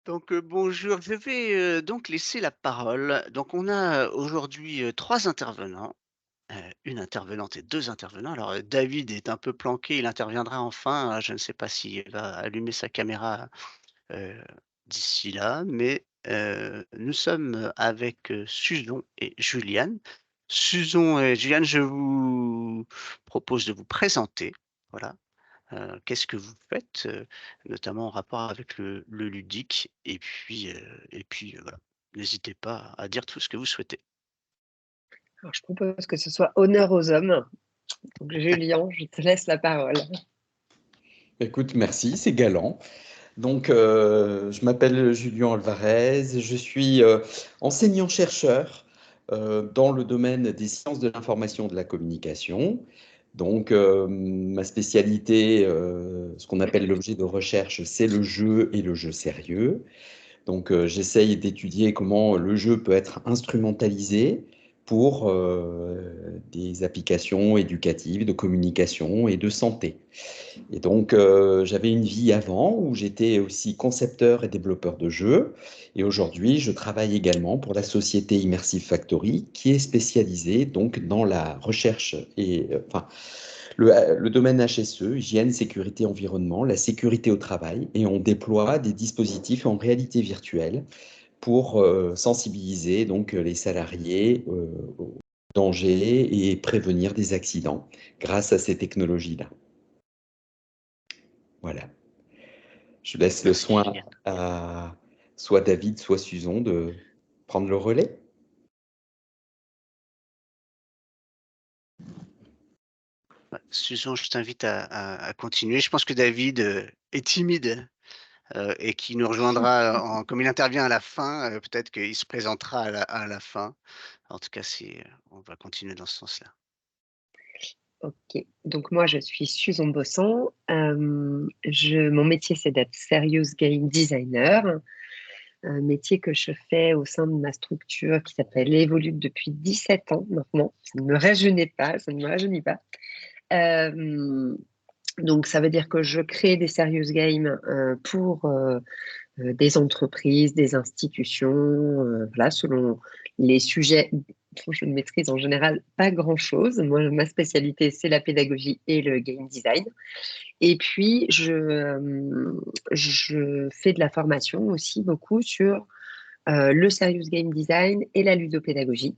Donc, bonjour, je vais, donc laisser la parole. Donc on a, aujourd'hui, 3 intervenants, 1 intervenante et 2 intervenants. Alors, David est un peu planqué, il interviendra en fin, je ne sais pas s'il va allumer sa caméra, heu, d'ici là, mais, nous sommes avec, Suzon et Juliane. Suzon et Juliane, je vous propose de vous présenter, voilà. Qu'est-ce que vous faites, notamment en rapport avec le ludique? Et puis, voilà. N'hésitez pas à dire tout ce que vous souhaitez. Alors, je propose que ce soit honneur aux hommes. Donc, Julien, je te laisse la parole. Écoute, merci, c'est galant. Donc, je m'appelle Julien Alvarez, je suis enseignant-chercheur dans le domaine des sciences de l'information et de la communication. Donc, ma spécialité, ce qu'on appelle l'objet de recherche, c'est le jeu et le jeu sérieux. Donc, j'essaye d'étudier comment le jeu peut être instrumentalisé pour des applications éducatives, de communication et de santé. Et donc, j'avais une vie avant où j'étais aussi concepteur et développeur de jeux. Et aujourd'hui, je travaille également pour la société Immersive Factory, qui est spécialisée donc dans la recherche et enfin le domaine HSE, hygiène, sécurité, environnement, la sécurité au travail. Et on déploie des dispositifs en réalité virtuelle pour sensibiliser donc les salariés aux dangers et prévenir des accidents grâce à ces technologies-là. Voilà. Je laisse le Merci soin Juliane. à soit David, soit Suzon de prendre le relais. Suzon, je t'invite à continuer. Je pense que David, est timide, et qui nous rejoindra en comme il intervient à la fin, peut-être qu'il se présentera à la fin. En tout cas, on va continuer dans ce sens-là. OK. Donc moi, je suis Suzon Bossan. Mon métier, c'est d'être serious game designer, un métier que je fais au sein de ma structure qui s'appelle Evolute depuis 17 ans maintenant. Ça ne me rajeunit pas. Donc ça veut dire que je crée des serious games, pour, des entreprises, des institutions, voilà, selon les sujets dont je ne maîtrise en général pas grand-chose. Moi, ma spécialité, c'est la pédagogie et le game design. Et puis, je fais de la formation aussi beaucoup sur le serious game design et la ludopédagogie.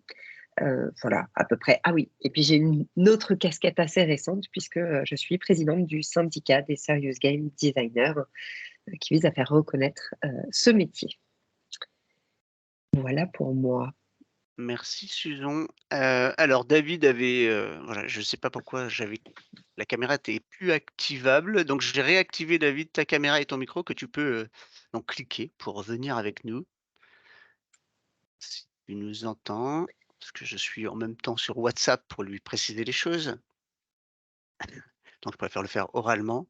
Voilà, à peu près. Ah oui, et puis j'ai une autre casquette assez récente puisque je suis présidente du syndicat des serious game designers qui vise à faire reconnaître ce métier. Voilà pour moi. Merci Suzon. Alors David avait, voilà, je ne sais pas pourquoi la caméra était plus activable, donc j'ai réactivé David ta caméra et ton micro que tu peux, donc cliquer pour venir avec nous, si tu nous entends. Parce que je suis en même temps sur WhatsApp pour lui préciser les choses, donc je préfère le faire oralement.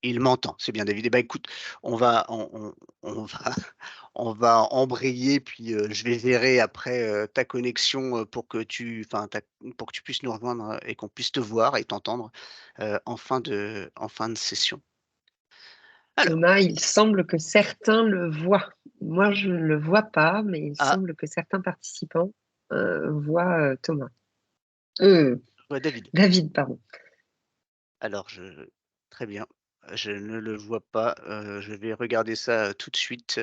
Il m'entend, c'est bien David. Eh ben, écoute, on va on va embrayer puis, je vais gérer après, ta connexion, pour que tu puisses nous rejoindre, et qu'on puisse te voir et t'entendre, en fin de session. Alors, Thomas, il semble que certains le voient. Moi, je ne le vois pas, mais il ah, semble que certains participants voient Thomas. je vois David. David, pardon. Alors très bien, je ne le vois pas, je vais regarder ça, tout de suite.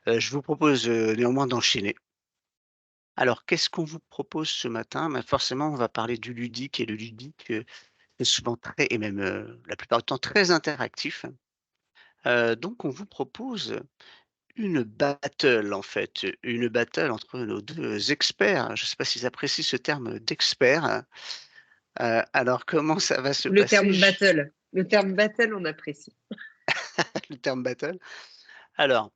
Je vous propose, néanmoins d'enchaîner. Alors qu'est-ce qu'on vous propose ce matin? Bah, forcément, on va parler du ludique et le ludique, c'est souvent très et même, la plupart du temps très interactif. Donc on vous propose une battle en fait, une battle entre nos 2 experts. Je ne sais pas s'ils apprécient ce terme d'expert. Alors comment ça va se passer? Le terme battle, on apprécie. Le terme battle. Alors,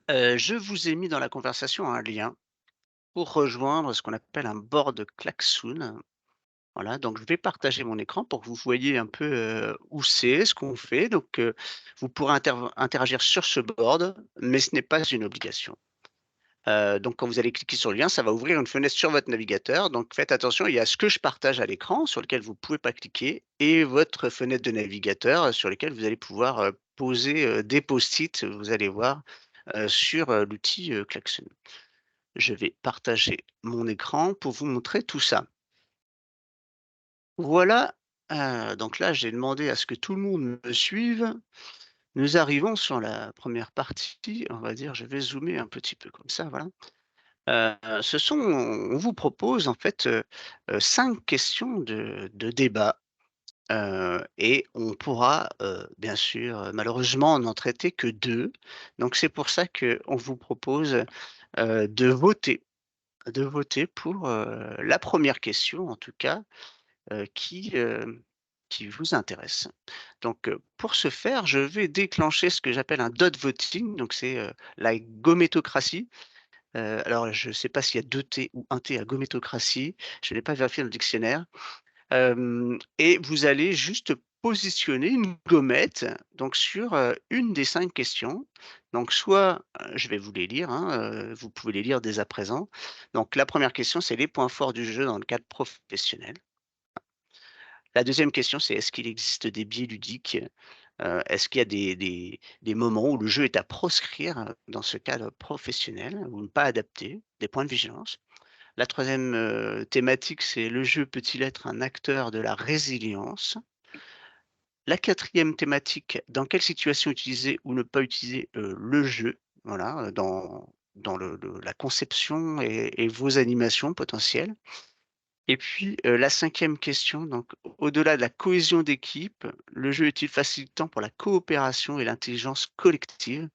je vous ai mis dans la conversation un lien pour rejoindre ce qu'on appelle un board Klaxoon. Voilà, donc je vais partager mon écran pour que vous voyez un peu, où c'est, ce qu'on fait. Donc, vous pourrez interagir sur ce board, mais ce n'est pas une obligation. Donc quand vous allez cliquer sur le lien, ça va ouvrir une fenêtre sur votre navigateur. Donc faites attention, il y a ce que je partage à l'écran sur lequel vous ne pouvez pas cliquer et votre fenêtre de navigateur sur lequel vous allez pouvoir, poser, des post-it, vous allez voir, sur, l'outil, Klaxon. Je vais partager mon écran pour vous montrer tout ça. Voilà, donc là, j'ai demandé à ce que tout le monde me suive. Nous arrivons sur la première partie, on va dire, je vais zoomer un petit peu comme ça, voilà. On vous propose en fait, 5 questions de débat, et on pourra, bien sûr, malheureusement n'en traiter que 2. Donc c'est pour ça qu'on vous propose, de voter pour, la première question en tout cas, qui vous intéresse. Donc, pour ce faire, je vais déclencher ce que j'appelle un dot voting, donc c'est, la gométocratie. Alors je ne sais pas s'il y a 2 T ou un T à gométocratie, je n'ai pas vérifié dans le dictionnaire. Et vous allez juste positionner une gommette donc sur, une des 5 questions. Donc soit, je vais vous les lire, hein, vous pouvez les lire dès à présent. Donc la première question, c'est les points forts du jeu dans le cadre professionnel. La deuxième question, c'est est-ce qu'il existe des biais ludiques? Est-ce qu'il y a des moments où le jeu est à proscrire, dans ce cadre professionnel ou ne pas adapté? Des points de vigilance. La troisième thématique, c'est le jeu peut-il être un acteur de la résilience? La quatrième thématique, dans quelle situation utiliser ou ne pas utiliser, le jeu? Voilà, dans la conception et vos animations potentielles. Et puis, la cinquième question, donc au-delà de la cohésion d'équipe, le jeu est-il facilitant pour la coopération et l'intelligence collective?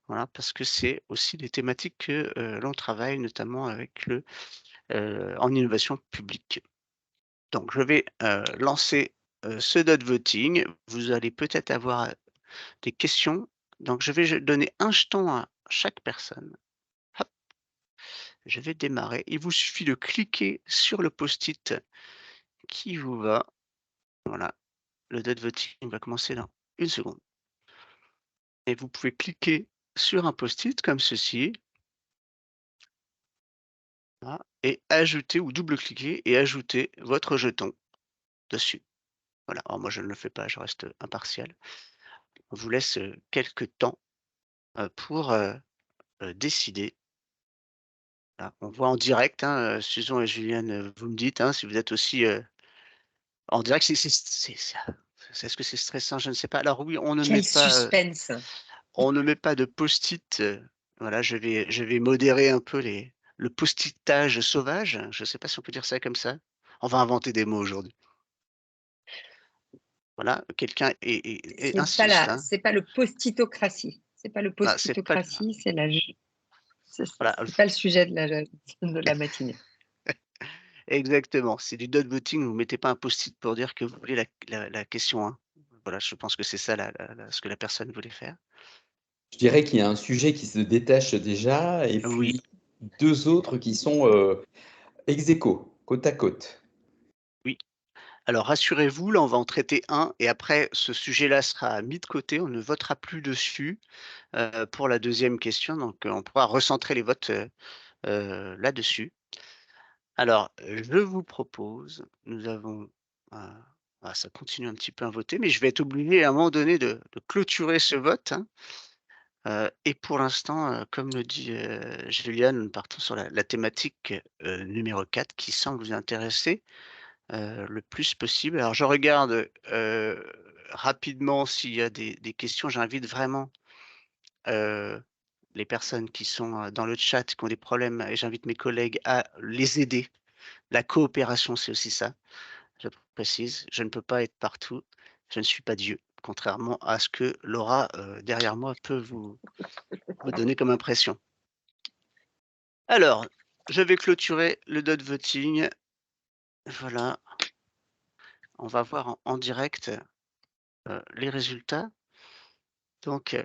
Voilà, parce que c'est aussi des thématiques que, l'on travaille notamment avec en innovation publique. Donc je vais, lancer, ce dot voting. Vous allez peut-être avoir, des questions. Donc je donner un jeton à chaque personne. Hop, je vais démarrer. Il vous suffit de cliquer sur le post-it qui vous va. Voilà. Le date voting va commencer dans une seconde et vous pouvez cliquer sur un post-it comme ceci, voilà, et ajouter ou double-cliquer et ajouter votre jeton dessus. Voilà, alors moi je ne le fais pas, je reste impartial. On vous laisse, quelques temps, pour, décider. Voilà, on voit en direct, hein, Susan et Juliane, vous me dites, hein, si vous êtes aussi, en direct. Est-ce que c'est stressant? Je ne sais pas. Alors oui, Quel suspense! on ne met pas de post-it, voilà, je vais modérer un peu le post-itage sauvage. Je ne sais pas si on peut dire ça comme ça? On va inventer des mots aujourd'hui. Voilà, quelqu'un insiste, hein. C'est pas le postitocratie. C'est pas le Ah, c'est pas le postitocratie, c'est la g voilà, c'est pas le sujet de la matinée. exactement. C'est du dot voting, vous mettez pas un post-it pour dire que vous voulez la question 1. Voilà, je pense que c'est ça ce que la personne voulait faire. Je dirais qu'il y a un sujet qui se détache déjà et Oui. puis 2 autres qui sont, ex aequo, côte à côte. Oui. Alors rassurez-vous, là, on va en traiter un et après ce sujet-là sera mis de côté, on ne votera plus dessus, pour la deuxième question, donc on pourra recentrer les votes, là-dessus. Alors, je vous propose, nous avons, ça continue un petit peu à voter, mais je vais être obligé à un moment donné de clôturer ce vote, hein, et pour l'instant, comme le dit, Juliane, nous partons sur la thématique, numéro 4 qui semble vous intéresser. Le plus possible. Alors je regarde, rapidement s'il y a des questions. J'invite vraiment, heu, les personnes qui sont, dans le chat, qui ont des problèmes et j'invite mes collègues à les aider. La coopération, c'est aussi ça, je précise. Je ne peux pas être partout. Je ne suis pas Dieu, contrairement à ce que Laura, derrière moi peut vous donner comme impression. Alors, je vais clôturer le dot voting. Voilà, on va voir en direct, les résultats. Donc,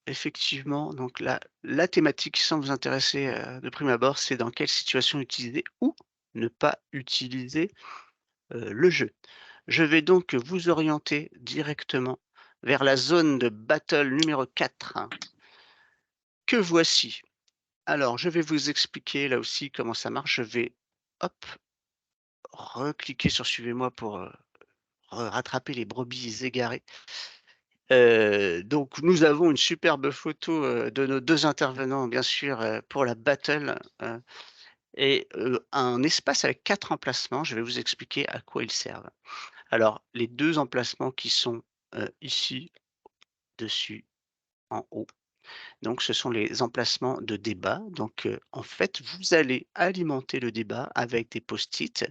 effectivement, donc la thématique qui semble vous intéresser, de prime abord, c'est dans quelle situation utiliser ou ne pas utiliser, le jeu. Je vais donc vous orienter directement vers la zone de battle numéro 4 que voici. Alors, je vais vous expliquer là aussi comment ça marche. Je vais, hop, recliquer sur «Suivez-moi» pour, rattraper les brebis égarées. Donc nous avons une superbe photo, de nos 2 intervenants bien sûr, pour la battle, et un espace avec 4 emplacements. Je vais vous expliquer à quoi ils servent. Alors les 2 emplacements qui sont, ici, dessus, en haut, donc ce sont les emplacements de débat. Donc en fait, vous allez alimenter le débat avec des post-it.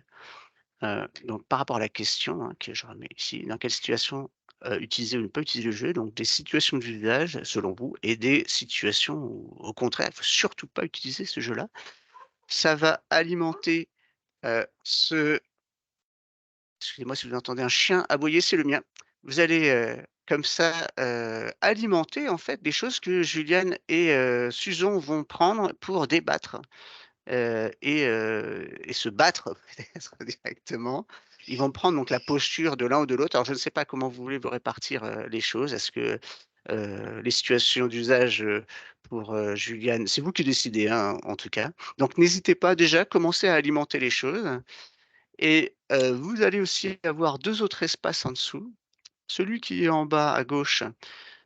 Donc par rapport à la question, hein, que je remets ici, dans quelle situation, utiliser ou ne pas utiliser le jeu? Donc des situations d'usage selon vous et des situations où au contraire, il faut surtout pas utiliser ce jeu-là. Ça va alimenter, ce excusez-moi si vous entendez un chien aboyer, c'est le mien. Vous allez, comme ça, alimenter en fait des choses que Juliane et Suzon vont prendre pour débattre. Et se battre peut-être directement. Ils vont prendre donc la posture de l'un ou de l'autre. Alors je ne sais pas comment vous voulez vous répartir, les choses. Est-ce que, les situations d'usage, pour, Juliane c'est vous qui décidez, hein, en tout cas. Donc n'hésitez pas déjà, commencez à alimenter les choses et vous allez aussi avoir 2 autres espaces en dessous. Celui qui est en bas à gauche,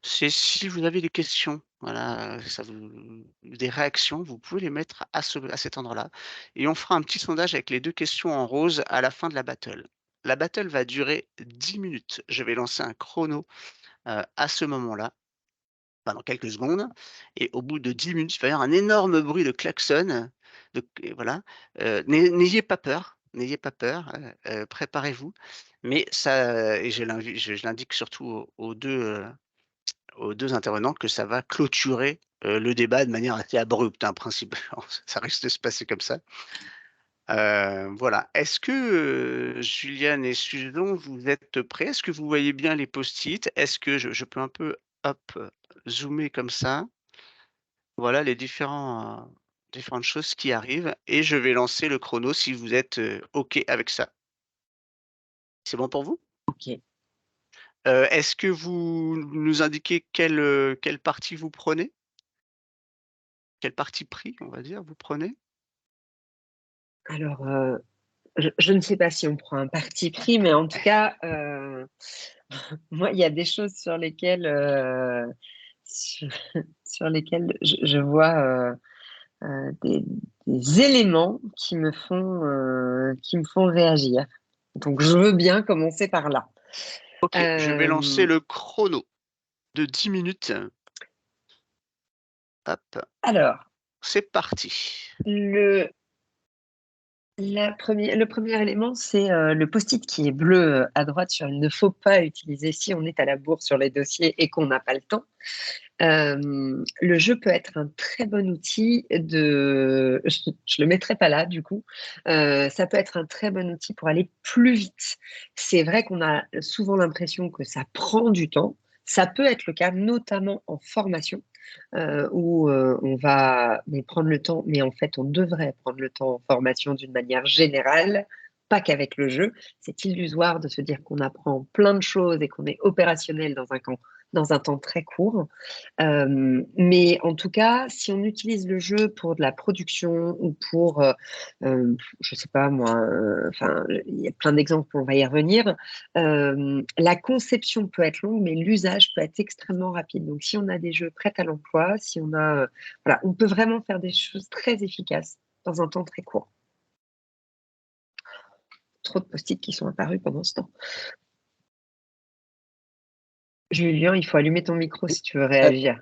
c'est si vous avez des questions, voilà, ça vous des réactions, vous pouvez les mettre à cet endroit-là et on fera un petit sondage avec les 2 questions en rose à la fin de la battle. La battle va durer 10 minutes. Je vais lancer un chrono, à ce moment-là, pendant quelques secondes et au bout de 10 minutes, il va y avoir un énorme bruit de klaxon, de et voilà, n'ayez pas peur, n'ayez pas peur, préparez-vous, mais ça et je l'indique surtout aux 2 intervenants que ça va clôturer, le débat de manière assez abrupte, hein, principalement. Ça risque de se passer comme ça. Voilà. Est-ce que, Juliane et Susan, vous êtes prêts? Est-ce que vous voyez bien les post-it? Est-ce que je peux un peu, hop, zoomer comme ça? Voilà les différentes choses qui arrivent et je vais lancer le chrono si vous êtes, OK avec ça. C'est bon pour vous? OK. Est-ce que vous nous indiquez quelle partie vous prenez? Quel parti pris, on va dire, vous prenez? Alors, je ne sais pas si on prend un parti pris, mais en tout cas, moi, il y a des choses sur lesquelles, sur sur lesquelles je vois, des éléments qui me font réagir. Donc je veux bien commencer par là. OK, je vais lancer Hem, le chrono de 10 minutes. Hop, alors, c'est parti. le le premier élément, c'est, le post-it qui est bleu, à droite sur «Il ne faut pas utiliser» si on est à la bourre sur les dossiers et qu'on n'a pas le temps. Le jeu peut être un très bon outil de je le mettrai pas là du coup, ça peut être un très bon outil pour aller plus vite. C'est vrai qu'on a souvent l'impression que ça prend du temps. Ça peut être le cas notamment en formation, où, on va prendre le temps, mais en fait on devrait prendre le temps en formation d'une manière générale, pas qu'avec le jeu. C'est illusoire de se dire qu'on apprend plein de choses et qu'on est opérationnel dans un temps très court. Mais en tout cas, si on utilise le jeu pour de la production ou pour, je sais pas moi, enfin, il y a plein d'exemples, on va y revenir. La conception peut être longue, mais l'usage peut être extrêmement rapide. Donc si on a des jeux prêts à l'emploi, si on a, voilà, on peut vraiment faire des choses très efficaces dans un temps très court. Trop de post-it qui sont apparus pendant ce temps. Julien, il faut allumer ton micro si tu veux réagir.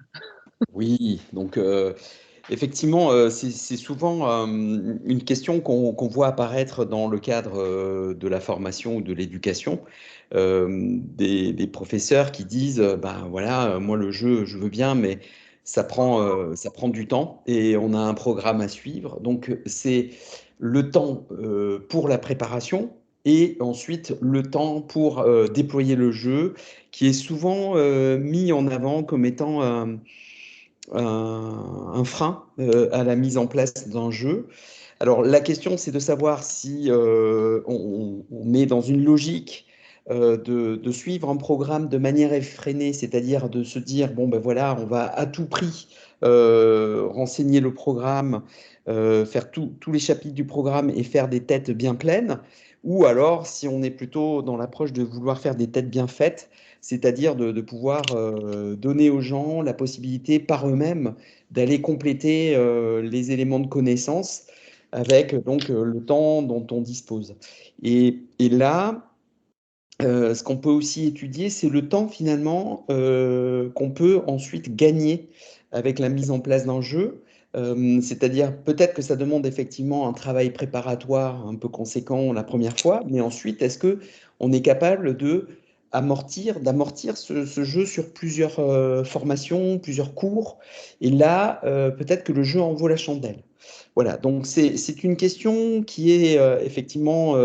Oui, donc effectivement, c'est souvent, une question qu'on voit apparaître dans le cadre, de la formation ou de l'éducation. Des professeurs qui disent, «Ben, voilà, moi le jeu, je veux bien, mais ça prend du temps et on a un programme à suivre». Donc, c'est le temps, pour la préparation et ensuite le temps pour, déployer le jeu qui est souvent, mis en avant comme étant, un frein à la mise en place d'un jeu. Alors la question, c'est de savoir si on est dans une logique de suivre un programme de manière effrénée, c'est-à-dire de se dire, bon ben voilà, on va à tout prix renseigner le programme, faire tous les chapitres du programme et faire des têtes bien pleines, ou alors si on est plutôt dans l'approche de vouloir faire des têtes bien faites, c'est-à-dire de pouvoir donner aux gens la possibilité par eux-mêmes d'aller compléter les éléments de connaissance avec donc le temps dont on dispose. Et là, ce qu'on peut aussi étudier, c'est le temps finalement qu'on peut ensuite gagner avec la mise en place d'un jeu. C'est-à-dire peut-être que ça demande effectivement un travail préparatoire un peu conséquent la première fois, mais ensuite, est-ce que on est capable d'amortir ce jeu sur plusieurs formations, plusieurs cours, et là, peut-être que le jeu en vaut la chandelle. Voilà, donc c'est une question qui est effectivement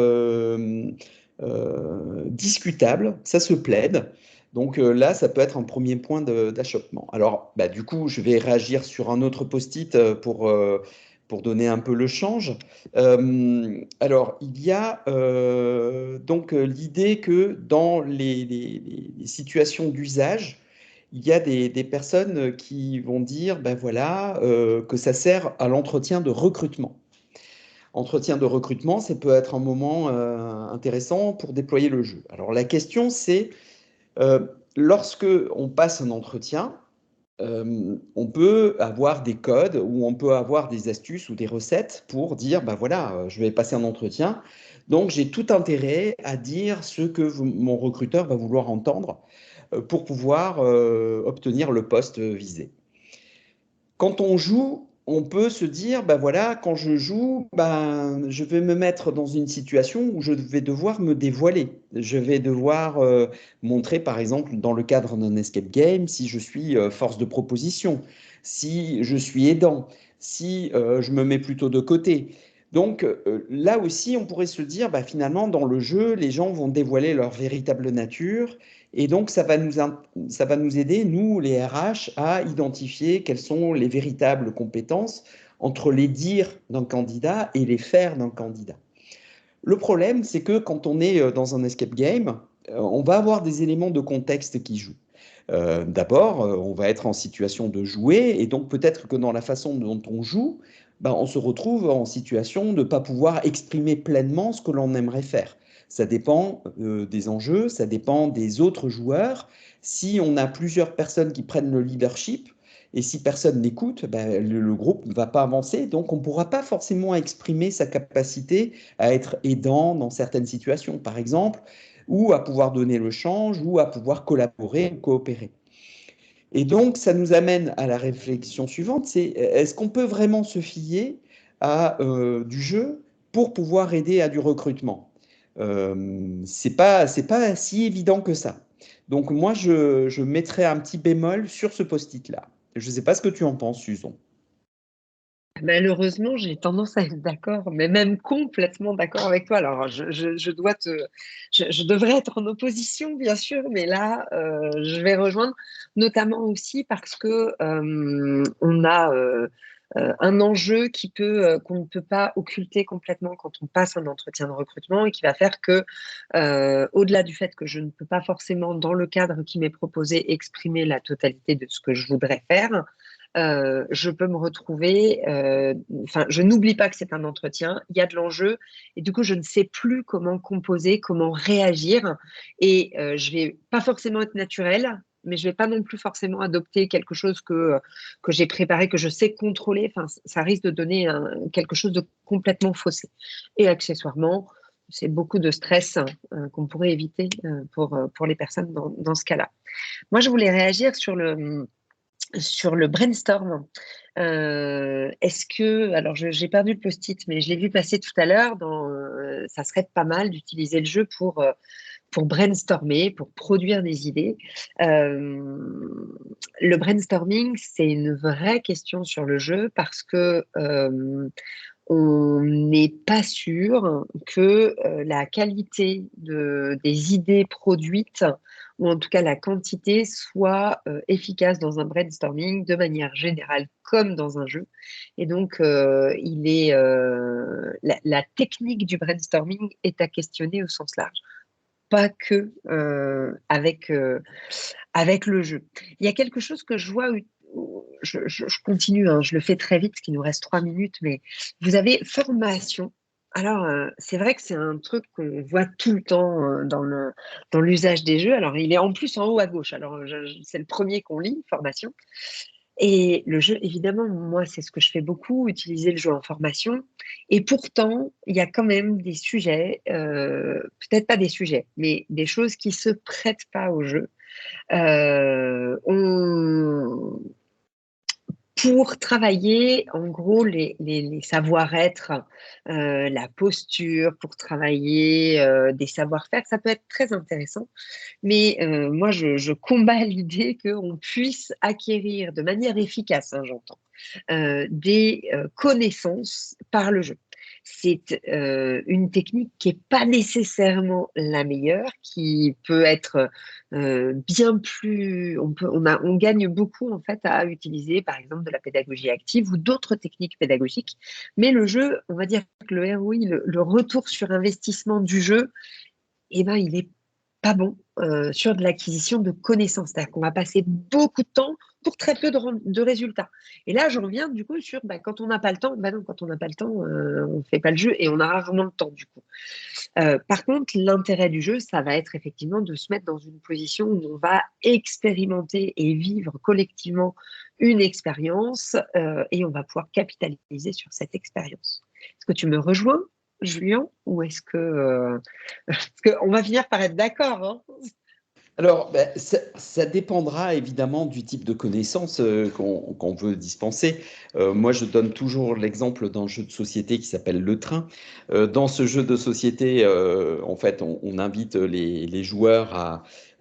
discutable, ça se plaide. Donc là, ça peut être un premier point d'achoppement. Alors, bah, du coup, je vais réagir sur un autre post-it pour donner un peu le change. Alors, il y a donc l'idée que dans les situations d'usage, il y a des personnes qui vont dire, ben voilà, que ça sert à l'entretien de recrutement. Entretien de recrutement, ça peut être un moment intéressant pour déployer le jeu. Alors la question, c'est lorsque on passe un entretien, on peut avoir des codes ou on peut avoir des astuces ou des recettes pour dire, ben voilà, je vais passer un entretien, donc j'ai tout intérêt à dire ce que mon recruteur va vouloir entendre pour pouvoir obtenir le poste visé. Quand on joue, on peut se dire, ben voilà, quand je joue, ben, je vais me mettre dans une situation où je vais devoir me dévoiler. Je vais devoir montrer, par exemple, dans le cadre d'un escape game, si je suis force de proposition, si je suis aidant, si je me mets plutôt de côté. Donc là aussi, on pourrait se dire, bah, finalement, dans le jeu, les gens vont dévoiler leur véritable nature. Et donc, ça va nous aider, nous, les RH, à identifier quelles sont les véritables compétences entre les dires d'un candidat et les faire d'un candidat. Le problème, c'est que quand on est dans un escape game, on va avoir des éléments de contexte qui jouent. D'abord, on va être en situation de jouer, et donc peut-être que dans la façon dont on joue, ben, on se retrouve en situation de ne pas pouvoir exprimer pleinement ce que l'on aimerait faire. Ça dépend des enjeux, ça dépend des autres joueurs. Si on a plusieurs personnes qui prennent le leadership, et si personne n'écoute, ben, le groupe ne va pas avancer, donc on ne pourra pas forcément exprimer sa capacité à être aidant dans certaines situations, par exemple, ou à pouvoir donner le change, ou à pouvoir collaborer ou coopérer. Et donc, ça nous amène à la réflexion suivante, c'est est-ce qu'on peut vraiment se fier à du jeu pour pouvoir aider à du recrutement? C'est pas si évident que ça. Donc moi, je mettrais un petit bémol sur ce post-it-là. Je ne sais pas ce que tu en penses, Susan. Malheureusement, j'ai tendance à être d'accord, mais même complètement d'accord avec toi. Alors, je devrais être en opposition, bien sûr, mais là, je vais rejoindre, notamment aussi parce que on a un enjeu qu'on ne peut pas occulter complètement quand on passe un entretien de recrutement et qui va faire que, au-delà du fait que je ne peux pas forcément, dans le cadre qui m'est proposé, exprimer la totalité de ce que je voudrais faire, je peux me retrouver, enfin, je n'oublie pas que c'est un entretien, il y a de l'enjeu, et du coup, je ne sais plus comment composer, comment réagir, et je vais pas forcément être naturelle, mais je vais pas non plus forcément adopter quelque chose que j'ai préparé, que je sais contrôler. Enfin, ça risque de donner quelque chose de complètement faussé. Et accessoirement, c'est beaucoup de stress qu'on pourrait éviter pour les personnes dans ce cas-là. Moi, je voulais réagir sur le brainstorm. Est-ce que, alors j'ai perdu le post-it, mais je l'ai vu passer tout à l'heure, ça serait pas mal d'utiliser le jeu pour brainstormer, pour produire des idées. Le brainstorming, c'est une vraie question sur le jeu parce que on n'est pas sûr que la qualité des idées produites, ou en tout cas la quantité, soit efficace dans un brainstorming de manière générale comme dans un jeu. Et donc, la technique du brainstorming est à questionner au sens large. pas que avec le jeu. Il y a quelque chose que je vois, je continue, hein, je le fais très vite, parce qu'il nous reste 3 minutes, mais vous avez formation. Alors, c'est vrai que c'est un truc qu'on voit tout le temps dans l'usage des jeux. Alors, il est en plus en haut à gauche. Alors, c'est le premier qu'on lit, formation. Et le jeu, évidemment, moi, c'est ce que je fais beaucoup, utiliser le jeu en formation. Et pourtant, il y a quand même des sujets, peut-être pas des sujets, mais des choses qui se prêtent pas au jeu. On Pour travailler, en gros, les savoir-être, la posture, pour travailler, des savoir-faire, ça peut être très intéressant. Mais moi, je combats l'idée qu'on puisse acquérir de manière efficace, hein, j'entends, des connaissances par le jeu. C'est une technique qui n'est pas nécessairement la meilleure, qui peut être bien plus. On gagne beaucoup en fait à utiliser, par exemple, de la pédagogie active ou d'autres techniques pédagogiques. Mais le jeu, on va dire que le ROI, le retour sur investissement du jeu, eh ben, il est pas bon sur de l'acquisition de connaissances. C'est-à-dire qu'on va passer beaucoup de temps pour très peu de résultats. Et là, je reviens du coup sur quand on n'a pas le temps. Non, quand on n'a pas le temps, on ne fait pas le jeu et on a rarement le temps du coup. Par contre, l'intérêt du jeu, ça va être effectivement de se mettre dans une position où on va expérimenter et vivre collectivement une expérience et on va pouvoir capitaliser sur cette expérience. Est-ce que tu me rejoins, Julien, ou est-ce que parce qu'on va finir par être d'accord, hein? Alors, ça dépendra évidemment du type de connaissances qu'on veut dispenser. Moi, je donne toujours l'exemple d'un jeu de société qui s'appelle Le Train. Dans ce jeu de société, en fait, on invite les joueurs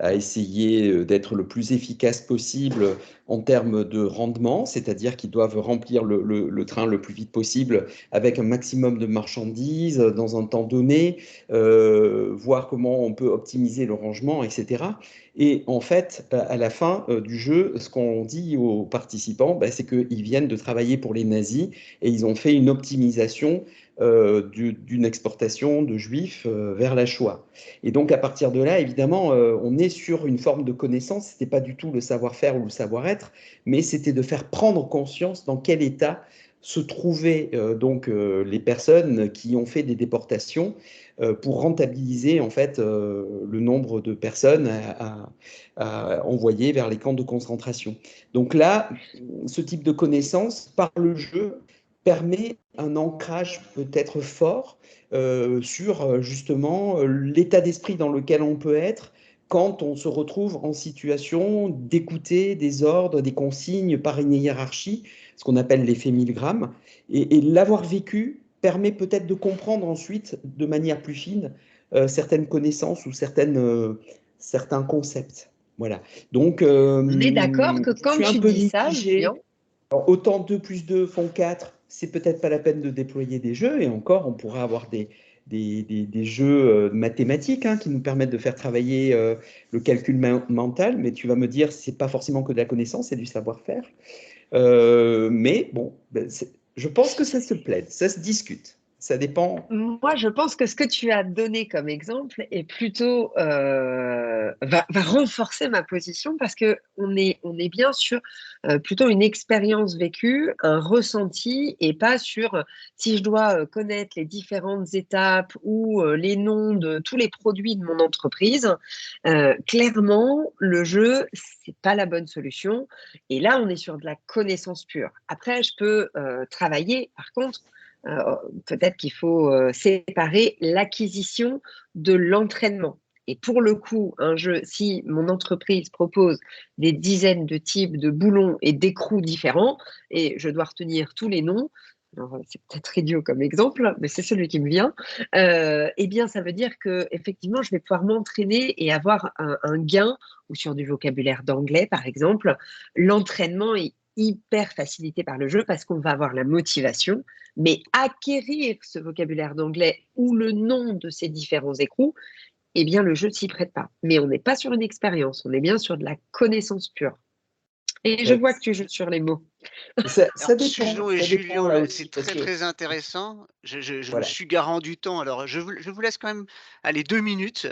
à essayer d'être le plus efficace possible en termes de rendement, c'est-à-dire qu'ils doivent remplir le train le plus vite possible avec un maximum de marchandises dans un temps donné, voir comment on peut optimiser le rangement, etc. Et en fait, à la fin du jeu, ce qu'on dit aux participants, c'est qu'ils viennent de travailler pour les nazis et ils ont fait une optimisation d'une exportation de juifs vers la Shoah. Et donc, à partir de là, évidemment, on est sur une forme de connaissance. Ce n'était pas du tout le savoir-faire ou le savoir-être, mais c'était de faire prendre conscience dans quel état se trouvaient les personnes qui ont fait des déportations pour rentabiliser en fait le nombre de personnes à envoyer vers les camps de concentration. Donc là, ce type de connaissance par le jeu permet un ancrage peut-être fort sur justement l'état d'esprit dans lequel on peut être quand on se retrouve en situation d'écouter des ordres, des consignes par une hiérarchie, ce qu'on appelle l'effet 1000 grammes, et l'avoir vécu permet peut-être de comprendre ensuite de manière plus fine certaines connaissances ou certains concepts. Voilà. Donc, On est d'accord que je quand suis un tu peu dis ça, Julien, mitigé. Alors, autant 2 plus 2 font 4, c'est peut-être pas la peine de déployer des jeux, et encore, on pourrait avoir des jeux mathématiques qui nous permettent de faire travailler le calcul mental, mais tu vas me dire, c'est pas forcément que de la connaissance, c'est du savoir-faire. Mais bon, je pense que ça se plaide, ça se discute. Ça dépend. moi, je pense que ce que tu as donné comme exemple est plutôt va renforcer ma position parce que on est bien sur plutôt une expérience vécue, un ressenti et pas sur si je dois connaître les différentes étapes ou les noms de tous les produits de mon entreprise. Clairement, le jeu, c'est pas la bonne solution. Et là, on est sur de la connaissance pure. Après, je peux travailler, par contre. Peut-être qu'il faut séparer l'acquisition de l'entraînement. Et pour le coup, un jeu, si mon entreprise propose des dizaines de types de boulons et d'écrous différents, et je dois retenir tous les noms, alors c'est peut-être idiot comme exemple, mais c'est celui qui me vient, eh bien, ça veut dire que effectivement, je vais pouvoir m'entraîner et avoir un gain, ou sur du vocabulaire d'anglais, par exemple, l'entraînement est hyper facilité par le jeu parce qu'on va avoir la motivation, mais acquérir ce vocabulaire d'anglais ou le nom de ces différents écrous, eh bien, le jeu ne s'y prête pas. Mais on n'est pas sur une expérience, on est bien sur de la connaissance pure. Et je Ouais. vois que tu joues sur les mots. Ça Alors, dépend, Susan et ça dépend Julien, là c'est aussi, parce très que très intéressant. Je me voilà. suis garant du temps, alors je vous laisse quand même aller 2 minutes.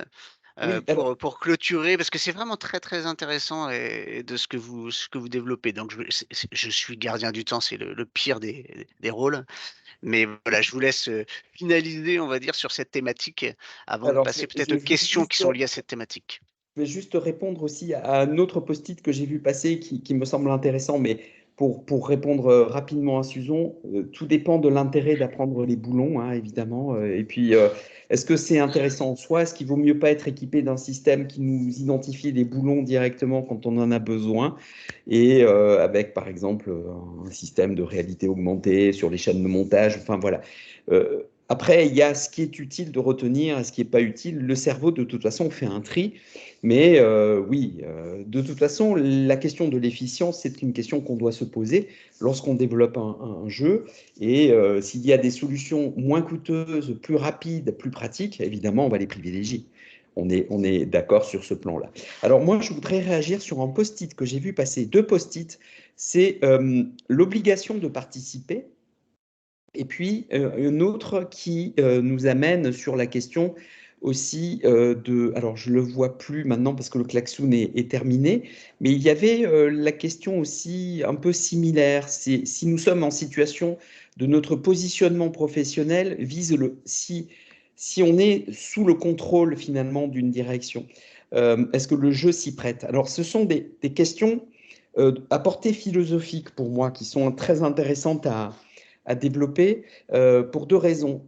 Oui, alors, pour clôturer, parce que c'est vraiment très, très intéressant et de ce que vous développez. Donc je suis gardien du temps, c'est le pire des rôles. Mais voilà, je vous laisse, finaliser, on va dire, sur cette thématique avant de alors passer je peut-être aux vais questions qui juste sont liées à cette thématique. Je vais juste répondre aussi à un autre post-it que j'ai vu passer qui me semble intéressant, mais pour répondre rapidement à Susan, tout dépend de l'intérêt d'apprendre les boulons, hein, évidemment. Et puis, est-ce que c'est intéressant en soi? Est-ce qu'il vaut mieux pas être équipé d'un système qui nous identifie les boulons directement quand on en a besoin et avec, par exemple, un système de réalité augmentée sur les chaînes de montage, enfin voilà. Après, il y a ce qui est utile de retenir et ce qui n'est pas utile. Le cerveau, de toute façon, fait un tri. Mais oui, de toute façon, la question de l'efficience, c'est une question qu'on doit se poser lorsqu'on développe un jeu. Et s'il y a des solutions moins coûteuses, plus rapides, plus pratiques, évidemment, on va les privilégier. On est d'accord sur ce plan-là. Alors moi, je voudrais réagir sur un post-it que j'ai vu passer, deux post-it. C'est l'obligation de participer. Et puis, une autre qui nous amène sur la question aussi de, alors je ne le vois plus maintenant parce que le klaxon est terminé, mais il y avait la question aussi un peu similaire. C'est si nous sommes en situation de notre positionnement professionnel, si on est sous le contrôle finalement d'une direction, est-ce que le jeu s'y prête? Alors, ce sont des questions à portée philosophique pour moi qui sont très intéressantes à développer pour deux raisons.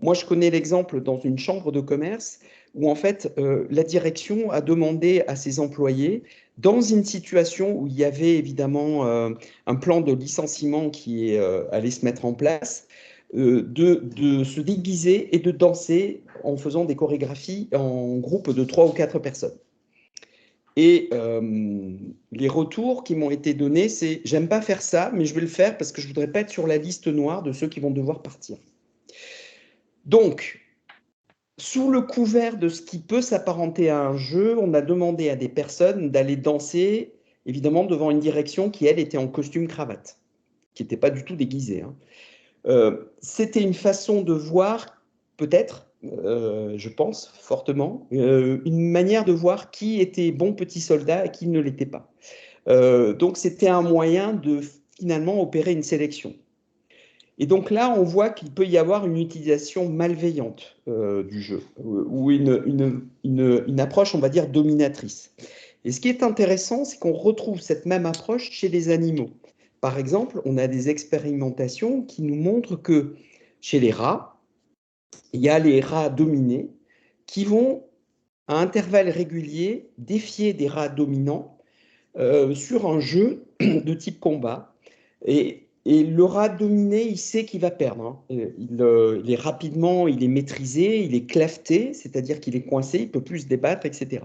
Moi, je connais l'exemple dans une chambre de commerce où en fait la direction a demandé à ses employés, dans une situation où il y avait évidemment un plan de licenciement qui allait se mettre en place, de se déguiser et de danser en faisant des chorégraphies en groupe de 3 ou 4 personnes. Et les retours qui m'ont été donnés, c'est j'aime pas faire ça, mais je vais le faire parce que je voudrais pas être sur la liste noire de ceux qui vont devoir partir. Donc, sous le couvert de ce qui peut s'apparenter à un jeu, on a demandé à des personnes d'aller danser, évidemment, devant une direction qui, elle, était en costume cravate, qui n'était pas du tout déguisée. Hein. C'était une façon de voir, peut-être, je pense fortement, une manière de voir qui était bon petit soldat et qui ne l'était pas. Donc c'était un moyen de finalement opérer une sélection. Et donc là, on voit qu'il peut y avoir une utilisation malveillante du jeu, ou une approche, on va dire, dominatrice. Et ce qui est intéressant, c'est qu'on retrouve cette même approche chez les animaux. Par exemple, on a des expérimentations qui nous montrent que chez les rats, il y a les rats dominés qui vont, à intervalles réguliers, défier des rats dominants sur un jeu de type combat. Et le rat dominé, il sait qu'il va perdre. Hein. Il est rapidement, il est maîtrisé, il est claveté, c'est-à-dire qu'il est coincé, il ne peut plus se débattre, etc.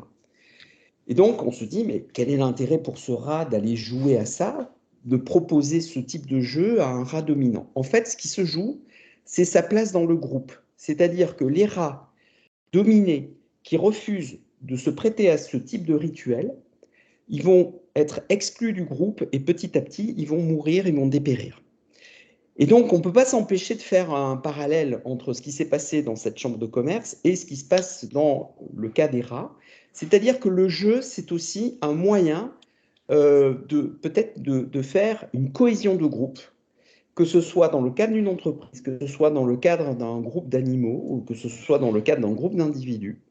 Et donc, on se dit, mais quel est l'intérêt pour ce rat d'aller jouer à ça, de proposer ce type de jeu à un rat dominant? En fait, ce qui se joue, c'est sa place dans le groupe. C'est-à-dire que les rats dominés qui refusent de se prêter à ce type de rituel, ils vont être exclus du groupe et petit à petit, ils vont mourir, ils vont dépérir. Et donc, on ne peut pas s'empêcher de faire un parallèle entre ce qui s'est passé dans cette chambre de commerce et ce qui se passe dans le cas des rats. C'est-à-dire que le jeu, c'est aussi un moyen peut-être de faire une cohésion de groupe, que ce soit dans le cadre d'une entreprise, que ce soit dans le cadre d'un groupe d'animaux ou que ce soit dans le cadre d'un groupe d'individus.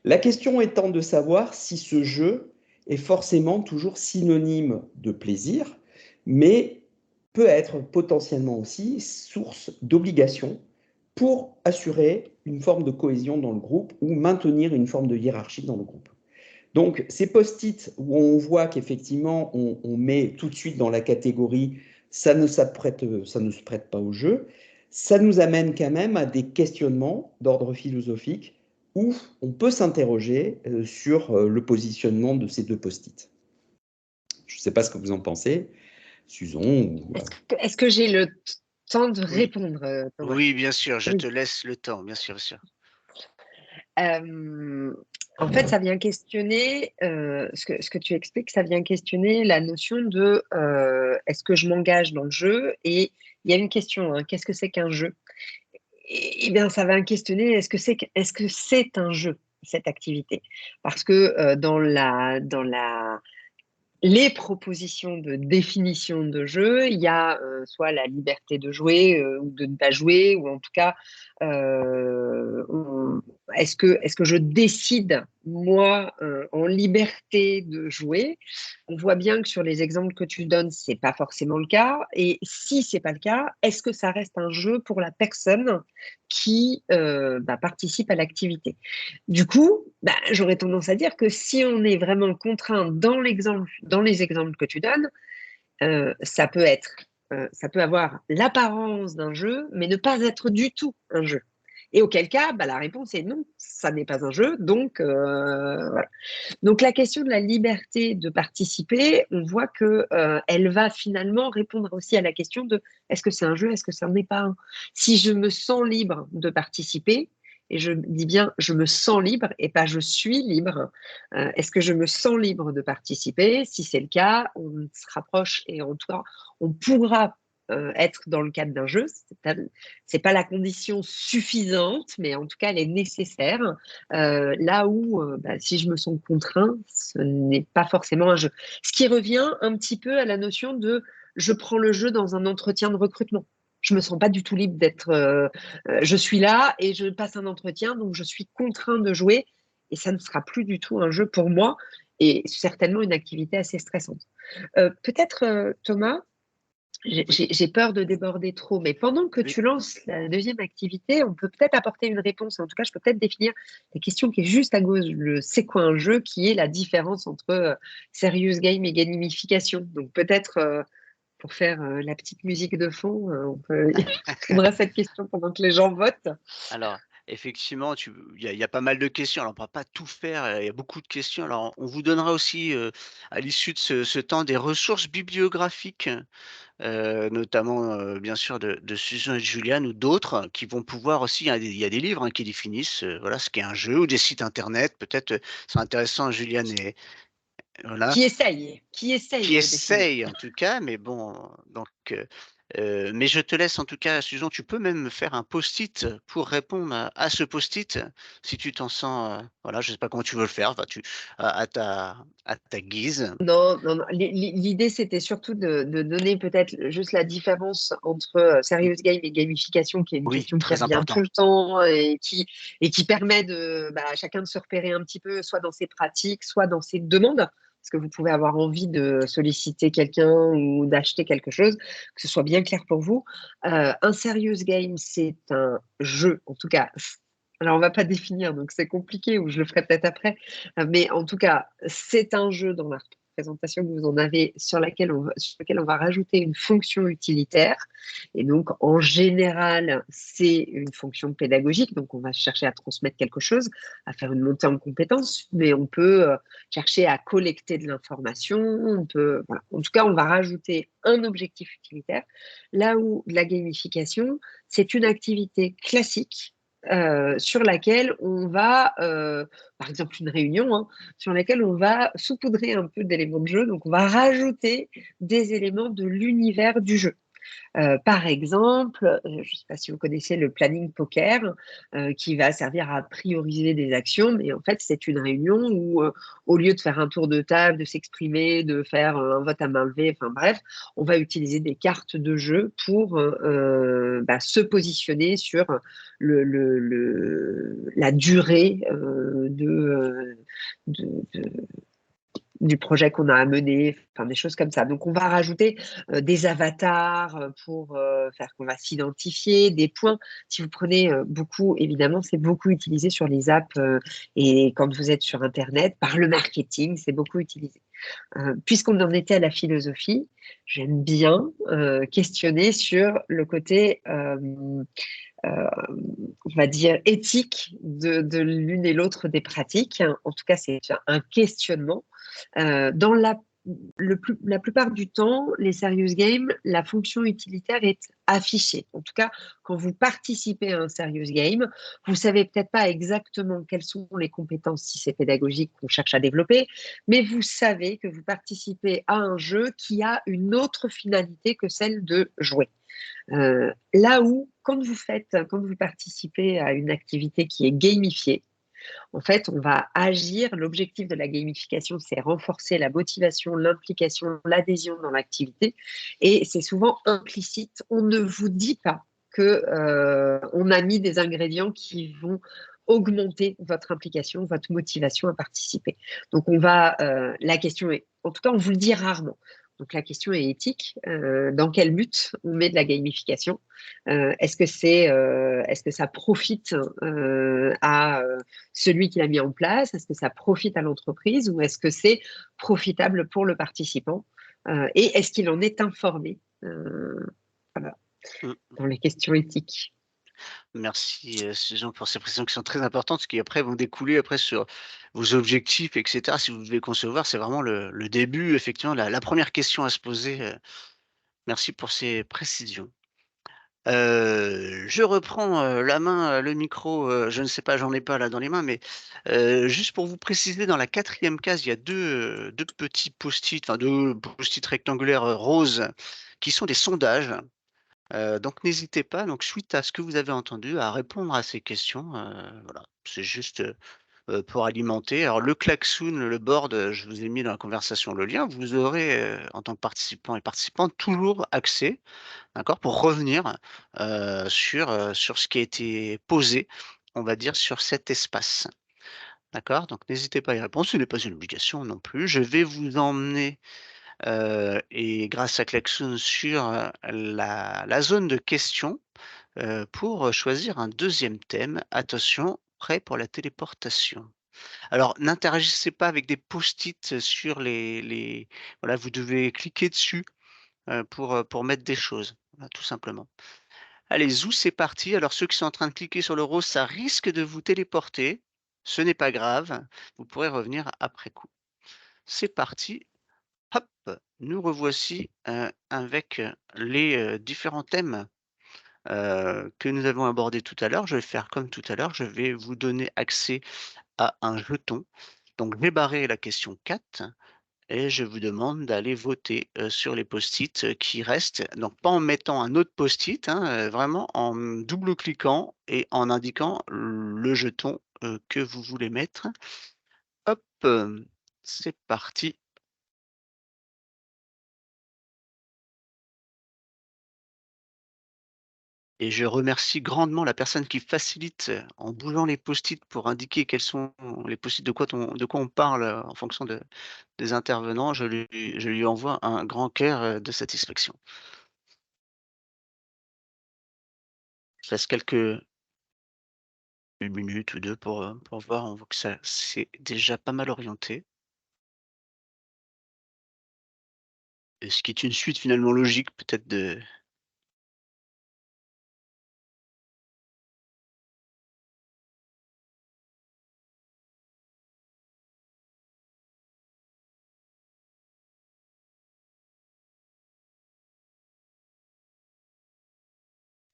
La question étant de savoir si ce jeu est forcément toujours synonyme de plaisir, mais peut être potentiellement aussi source d'obligation pour assurer une forme de cohésion dans le groupe ou maintenir une forme de hiérarchie dans le groupe. Donc, ces post-it où on voit qu'effectivement, on met tout de suite dans la catégorie ça ne se prête pas au jeu, ça nous amène quand même à des questionnements d'ordre philosophique où on peut s'interroger sur le positionnement de ces deux post-it. Je ne sais pas ce que vous en pensez, Susan. Ou... Est-ce que j'ai le temps de Oui, répondre, Thomas? oui, bien sûr, je Oui. te laisse le temps, bien sûr, bien sûr. En fait, ça vient questionner, ce que tu expliques, ça vient questionner la notion de est-ce que je m'engage dans le jeu? Et il y a une question, hein, qu'est-ce que c'est qu'un jeu? Et bien, ça va questionner est-ce que c'est un jeu? cette activité. Parce que les propositions de définition de jeu, il y a soit la liberté de jouer ou de ne pas jouer, ou en tout cas, est-ce que je décide, moi, en liberté de jouer? On voit bien que sur les exemples que tu donnes, ce n'est pas forcément le cas. Et si ce n'est pas le cas, est-ce que ça reste un jeu pour la personne qui participe à l'activité? Du coup, j'aurais tendance à dire que si on est vraiment contraint dans les exemples que tu donnes, ça peut avoir l'apparence d'un jeu, mais ne pas être du tout un jeu. Et auquel cas, la réponse est non, ça n'est pas un jeu. Donc, voilà. Donc, la question de la liberté de participer, on voit qu'elle va finalement répondre aussi à la question de est-ce que c'est un jeu, est-ce que ça n'en est pas un? Si je me sens libre de participer, et je dis bien je me sens libre et pas je suis libre, est-ce que je me sens libre de participer? Si c'est le cas, on se rapproche et en tout cas, on pourra être dans le cadre d'un jeu. C'est pas la condition suffisante, mais en tout cas, elle est nécessaire. Là où, si je me sens contraint, ce n'est pas forcément un jeu. Ce qui revient un petit peu à la notion de je prends le jeu dans un entretien de recrutement. Je me sens pas du tout libre d'être. Je suis là et je passe un entretien, donc je suis contraint de jouer et ça ne sera plus du tout un jeu pour moi et certainement une activité assez stressante. Peut-être, Thomas, j'ai peur de déborder trop, mais pendant que Oui. tu lances la deuxième activité, on peut peut-être apporter une réponse. En tout cas, je peux peut-être définir la question qui est juste à gauche, le c'est quoi un jeu, qui est la différence entre serious game et gamification. Donc peut-être pour faire la petite musique de fond, on peut répondre à cette question pendant que les gens votent. Alors, effectivement, il y a pas mal de questions. Alors, on ne pourra pas tout faire, il y a beaucoup de questions. Alors, on vous donnera aussi, à l'issue de ce temps, des ressources bibliographiques, notamment, bien sûr de Susan et de Julian ou d'autres qui vont pouvoir aussi il y a des livres, hein, qui définissent, voilà, ce qu'est un jeu ou des sites internet peut-être, c'est intéressant Julian et voilà. Qui essaye Qui de définir. essaye en tout cas, mais bon, donc mais je te laisse en tout cas, Susan, tu peux même faire un post-it pour répondre à ce post-it, si tu t'en sens, voilà, je sais pas comment tu veux le faire, enfin tu à ta guise. Non, non, non. L'idée, c'était surtout de donner peut-être juste la différence entre Mmh, serious game et gamification, qui est une oui, question qui très revient tout important. le temps et qui permet à chacun de se repérer un petit peu, soit dans ses pratiques, soit dans ses demandes. Parce que vous pouvez avoir envie de solliciter quelqu'un ou d'acheter quelque chose, que ce soit bien clair pour vous. Un serious game, c'est un jeu, en tout cas. Alors, on ne va pas définir, donc c'est compliqué, ou je le ferai peut-être après. Mais en tout cas, c'est un jeu dans la présentation que vous en avez sur lequel on va rajouter une fonction utilitaire. Et donc, en général, c'est une fonction pédagogique. Donc, on va chercher à transmettre quelque chose, à faire une montée en compétences, mais on peut chercher à collecter de l'information. Voilà. En tout cas, on va rajouter un objectif utilitaire. Là où la gamification, c'est une activité classique sur laquelle on va, par exemple une réunion, hein, sur laquelle on va saupoudrer un peu d'éléments de jeu. Donc, on va rajouter des éléments de l'univers du jeu. Par exemple, je ne sais pas si vous connaissez le planning poker, qui va servir à prioriser des actions, mais en fait, c'est une réunion où, au lieu de faire un tour de table, de s'exprimer, de faire un vote à main levée, enfin bref, on va utiliser des cartes de jeu pour se positionner sur la durée de, du projet qu'on a à mener, enfin des choses comme ça. Donc, on va rajouter des avatars pour faire qu'on va s'identifier, des points. Si vous prenez beaucoup, évidemment, c'est beaucoup utilisé sur les apps et quand vous êtes sur Internet, par le marketing, c'est beaucoup utilisé. Puisqu'on en était à la philosophie, j'aime bien questionner sur le côté on va dire, éthique de l'une et l'autre des pratiques. En tout cas, c'est un questionnement. Dans la plupart du temps, les serious games, la fonction utilitaire est affichée. En tout cas, quand vous participez à un serious game, vous ne savez peut-être pas exactement quelles sont les compétences, si c'est pédagogique, qu'on cherche à développer, mais vous savez que vous participez à un jeu qui a une autre finalité que celle de jouer. Là où, quand vous participez à une activité qui est gamifiée, En fait, on va agir. L'objectif de la gamification, c'est renforcer la motivation, l'implication, l'adhésion dans l'activité. Et c'est souvent implicite. On ne vous dit pas que on a mis des ingrédients qui vont augmenter votre implication, votre motivation à participer. Donc, la question est, en tout cas, on vous le dit rarement. Donc, la question est éthique. Dans quel but on met de la gamification? Est-ce que ça profite à celui qui l'a mis en place? Est-ce que ça profite à l'entreprise ou est-ce que c'est profitable pour le participant? Et est-ce qu'il en est informé? Voilà, Mmh. dans les questions éthiques. Merci, Susan, pour ces précisions qui sont très importantes, qui après vont découler après sur vos objectifs et cetera. Si vous devez concevoir, c'est vraiment le début, effectivement, la 1re question à se poser, merci pour ces précisions. Je reprends, la main, le micro, je ne sais pas, j'en ai pas là dans les mains, mais juste pour vous préciser, dans la 4e case, il y a 2 petits post-it, enfin 2 post-it rectangulaires, roses, qui sont des sondages. Donc n'hésitez pas, donc suite à ce que vous avez entendu, à répondre à ces questions, voilà. C'est juste, pour alimenter. Alors le klaxoon, le board, je vous ai mis dans la conversation le lien. Vous aurez, en tant que participant et participante, toujours accès, d'accord? Pour revenir, sur ce qui a été posé, on va dire, sur cet espace. D'accord? Donc n'hésitez pas à y répondre, ce n'est pas une obligation non plus. Je vais vous emmener, et grâce à Klaxoon sur, la zone de questions, pour, choisir un 2e thème. Attention, prêt pour la téléportation. Alors n'interagissez pas avec des post-it sur les voilà, vous devez cliquer dessus, pour mettre des choses, voilà, tout simplement. Allez, zou, c'est parti. Alors ceux qui sont en train de cliquer sur le rose, ça risque de vous téléporter. Ce n'est pas grave, vous pourrez revenir après coup. C'est parti. Hop, nous revoici, avec, les, différents thèmes, que nous avons abordés tout à l'heure. Je vais faire comme tout à l'heure, je vais vous donner accès à un jeton. Donc je vais barrer la question 4 et je vous demande d'aller voter, sur les post-it, qui restent. Donc pas en mettant un autre post-it, hein, vraiment en double-cliquant et en indiquant le jeton, que vous voulez mettre. Hop, c'est parti. Et je remercie grandement la personne qui facilite, en bougeant les post-it pour indiquer quels sont les post-it, de quoi on parle, en fonction des intervenants. Je lui envoie un grand cœur, de satisfaction. Je laisse quelques une minute ou 2 pour voir. On voit que ça c'est déjà pas mal orienté. Et ce qui est une suite finalement logique peut-être de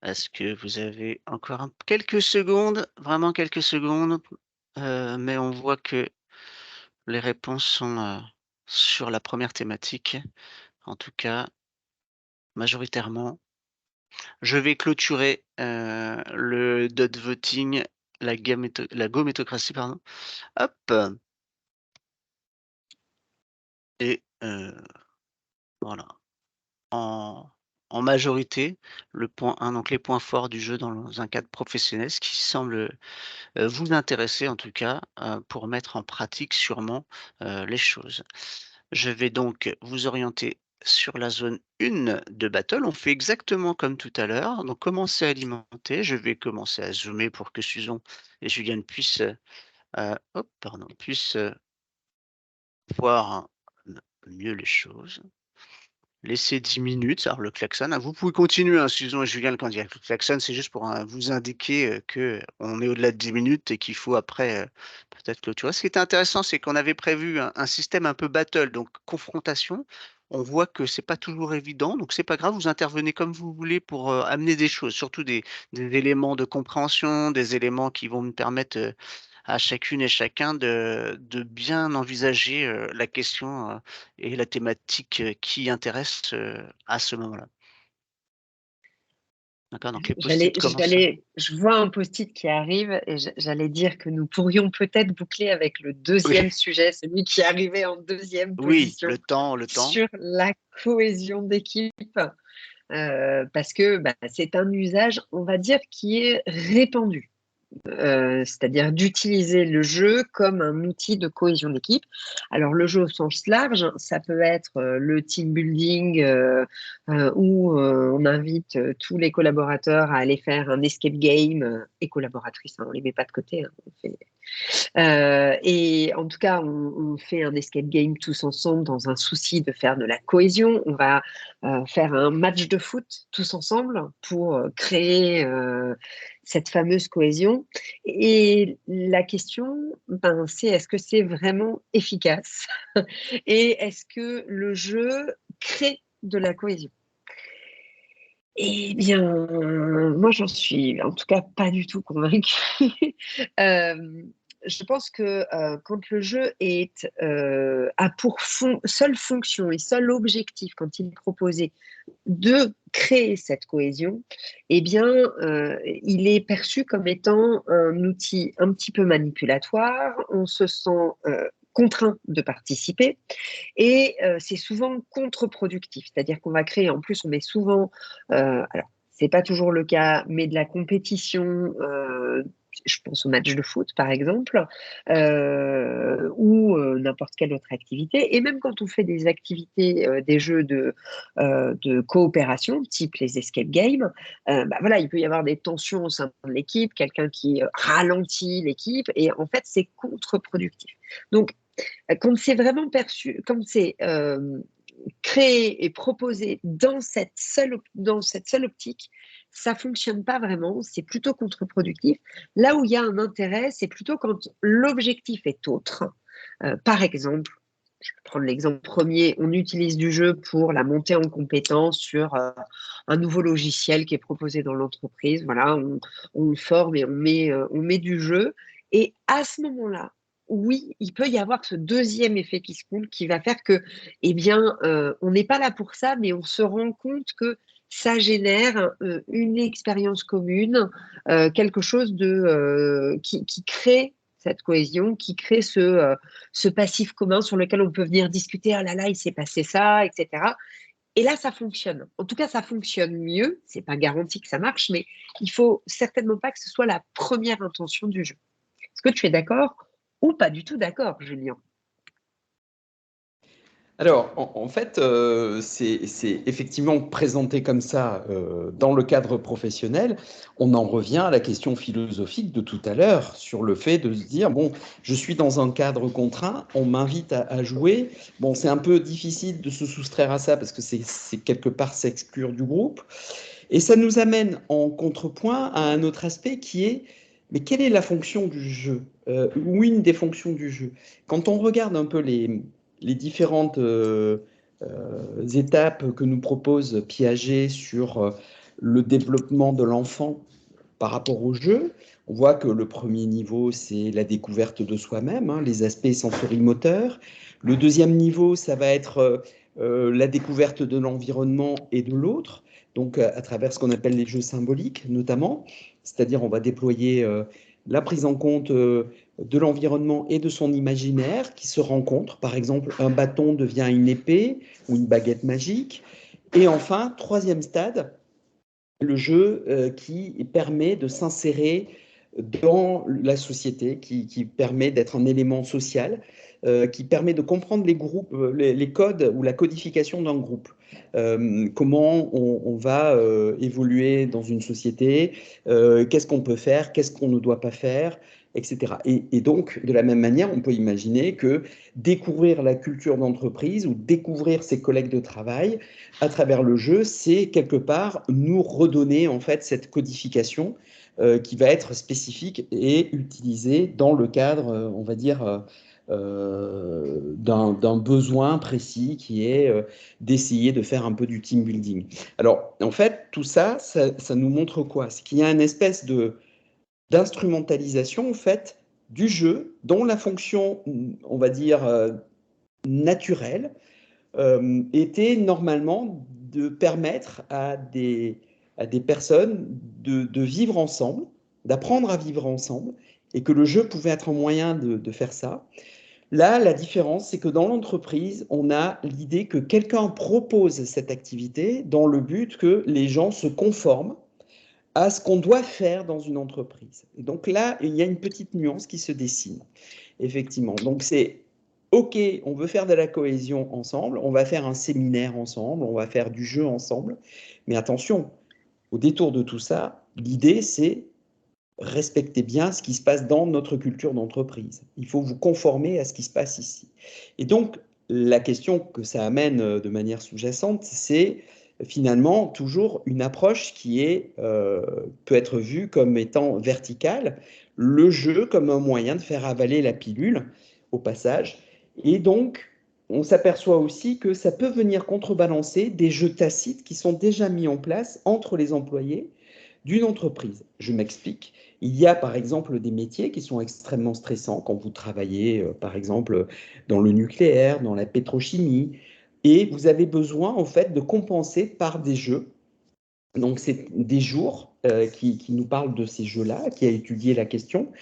est-ce que vous avez encore quelques secondes, vraiment quelques secondes? Mais on voit que les réponses sont, sur la 1re thématique, en tout cas majoritairement. Je vais clôturer, le dot voting, la gométocratie, pardon. Hop, et voilà. En en majorité, le point 1, donc les points forts du jeu dans un cadre professionnel, ce qui semble, vous intéresser en tout cas, pour mettre en pratique sûrement, les choses. Je vais donc vous orienter sur la zone 1 de battle. On fait exactement comme tout à l'heure, donc commencez à alimenter. Je vais commencer à zoomer pour que Susan et Juliane puissent, hop, pardon, puissent, voir, mieux les choses. Laissez 10 minutes, alors le klaxon, vous pouvez continuer, hein, Susan et Julien, quand il y a le klaxon, c'est juste pour, vous indiquer, qu'on est au-delà de 10 minutes et qu'il faut après, peut-être clôturer. Ce qui était intéressant, c'est qu'on avait prévu un système un peu battle, donc confrontation. On voit que c'est pas toujours évident, donc c'est pas grave, vous intervenez comme vous voulez pour, amener des choses, surtout des éléments de compréhension, des éléments qui vont me permettre, à chacune et chacun de bien envisager, la question, et la thématique, qui intéresse, à ce moment-là. D'accord, donc les post-it commencent à… Je vois un post-it qui arrive et j'allais dire que nous pourrions peut-être boucler avec le Oui, deuxième sujet, celui qui est arrivé en deuxième oui, position, le temps. sur la cohésion d'équipe. Parce que c'est un usage, on va dire, qui est répandu. C'est-à-dire d'utiliser le jeu comme un outil de cohésion d'équipe. Alors le jeu au sens large, ça peut être le team building où on invite tous les collaborateurs à aller faire un escape game et collaboratrices, hein, on les met pas de côté, hein, on fait… et en tout cas, on fait un escape game tous ensemble dans un souci de faire de la cohésion. On va faire un match de foot tous ensemble pour créer cette fameuse cohésion. Et la question, c'est est-ce que c'est vraiment efficace et est-ce que le jeu crée de la cohésion? Eh bien, moi, j'en suis en tout cas pas du tout convaincue. Je pense que quand le jeu a pour seule fonction et seul objectif, quand il est proposé, de créer cette cohésion, eh bien, il est perçu comme étant un outil un petit peu manipulatoire. On se sent contraint de participer et c'est souvent contre-productif. C'est-à-dire qu'on va créer, en plus, on met souvent, alors, c'est pas toujours le cas, mais de la compétition, je pense au match de foot, par exemple, ou n'importe quelle autre activité. Et même quand on fait des activités, des jeux de coopération, type les escape games, voilà, il peut y avoir des tensions au sein de l'équipe, quelqu'un qui ralentit l'équipe, et en fait, c'est contre-productif. Donc, quand c'est vraiment perçu, quand c'est créé et proposé dans cette seule optique, ça fonctionne pas vraiment, c'est plutôt contre-productif. Là où il y a un intérêt, c'est plutôt quand l'objectif est autre. Par exemple, je vais prendre l'exemple premier, on utilise du jeu pour la montée en compétence sur un nouveau logiciel qui est proposé dans l'entreprise. Voilà, on forme et on met du jeu. Et à ce moment-là, oui, il peut y avoir ce deuxième effet qui se coule qui va faire que, eh bien, on n'est pas là pour ça, mais on se rend compte que ça génère une expérience commune, quelque chose qui crée cette cohésion, qui crée ce passif commun sur lequel on peut venir discuter. Ah là là, il s'est passé ça, etc. Et là, ça fonctionne. En tout cas, ça fonctionne mieux. C'est pas garanti que ça marche, mais il faut certainement pas que ce soit la première intention du jeu. Est-ce que tu es d'accord ou pas du tout d'accord, Julien? Alors, en fait, c'est effectivement présenté comme ça dans le cadre professionnel. On en revient à la question philosophique de tout à l'heure sur le fait de se dire, bon, je suis dans un cadre contraint, on m'invite à jouer. Bon, c'est un peu difficile de se soustraire à ça parce que c'est quelque part s'exclure du groupe. Et ça nous amène en contrepoint à un autre aspect qui est, mais quelle est la fonction du jeu ou une des fonctions du jeu? Quand on regarde un peu les différentes étapes que nous propose Piaget sur le développement de l'enfant par rapport au jeu, on voit que le premier niveau, c'est la découverte de soi-même, hein, les aspects sensorimoteurs. Le deuxième niveau, ça va être la découverte de l'environnement et de l'autre, donc à travers ce qu'on appelle les jeux symboliques notamment, c'est-à-dire on va déployer la prise en compte de l'environnement et de son imaginaire qui se rencontrent. Par exemple, un bâton devient une épée ou une baguette magique. Et enfin, troisième stade, le jeu qui permet de s'insérer dans la société, qui permet d'être un élément social, qui permet de comprendre les groupes, les codes ou la codification d'un groupe. Comment on va évoluer dans une société, qu'est-ce qu'on peut faire, qu'est-ce qu'on ne doit pas faire, etc. Et donc, de la même manière, on peut imaginer que découvrir la culture d'entreprise ou découvrir ses collègues de travail à travers le jeu, c'est quelque part nous redonner en fait cette codification qui va être spécifique et utilisée dans le cadre, on va dire, d'un besoin précis qui est d'essayer de faire un peu du team building. Alors, en fait, tout ça, ça nous montre quoi? C'est qu'il y a une espèce d'instrumentalisation en fait du jeu dont la fonction, on va dire, naturelle était normalement de permettre à des à des personnes de vivre ensemble, d'apprendre à vivre ensemble, et que le jeu pouvait être un moyen de faire ça. Là, la différence, c'est que dans l'entreprise, on a l'idée que quelqu'un propose cette activité dans le but que les gens se conforment à ce qu'on doit faire dans une entreprise. Et donc là, il y a une petite nuance qui se dessine, effectivement. Donc c'est OK, on veut faire de la cohésion ensemble, on va faire un séminaire ensemble, on va faire du jeu ensemble, mais attention, au détour de tout ça, l'idée c'est respectez bien ce qui se passe dans notre culture d'entreprise. Il faut vous conformer à ce qui se passe ici. Et donc, la question que ça amène de manière sous-jacente, c'est finalement toujours une approche qui peut être vue comme étant verticale, le jeu comme un moyen de faire avaler la pilule au passage. Et donc, on s'aperçoit aussi que ça peut venir contrebalancer des jeux tacites qui sont déjà mis en place entre les employés d'une entreprise. Je m'explique. Il y a par exemple des métiers qui sont extrêmement stressants quand vous travaillez par exemple dans le nucléaire, dans la pétrochimie, et vous avez besoin en fait de compenser par des jeux. Donc c'est des jours qui nous parlent de ces jeux-là, qui a étudié la question,